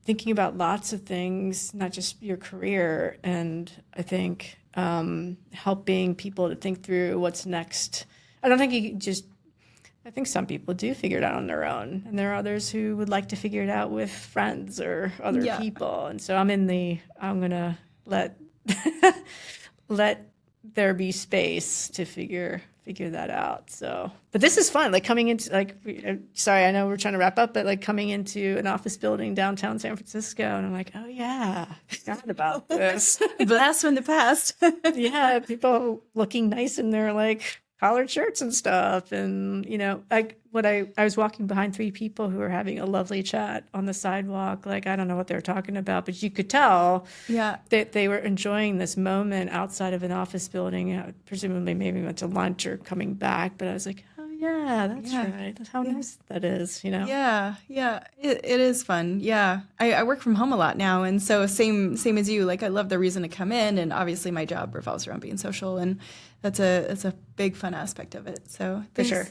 thinking about lots of things, not just your career. And I think helping people to think through what's next. I don't think I think some people do figure it out on their own. And there are others who would like to figure it out with friends or other people. And so I'm going to let there be space to figure that out. So, but this is fun. Like coming into sorry, I know we're trying to wrap up, but like coming into an office building downtown San Francisco, and I'm like, oh yeah, I forgot about this. Blast from the past. Yeah, people looking nice in their like collared shirts and stuff, and I was walking behind three people who were having a lovely chat on the sidewalk. Like I don't know what they were talking about, but you could tell that they were enjoying this moment outside of an office building. Presumably, maybe went to lunch or coming back. But I was like, oh yeah, that's right. That's how nice that is. Yeah, it is fun. Yeah, I work from home a lot now, and so same as you. Like I love the reason to come in, and obviously my job revolves around being social, and that's a big fun aspect of it. So For sure.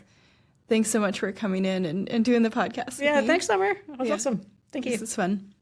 Thanks so much for coming in and doing the podcast. Yeah, thanks, Summer. That was awesome. Thank you. This is fun.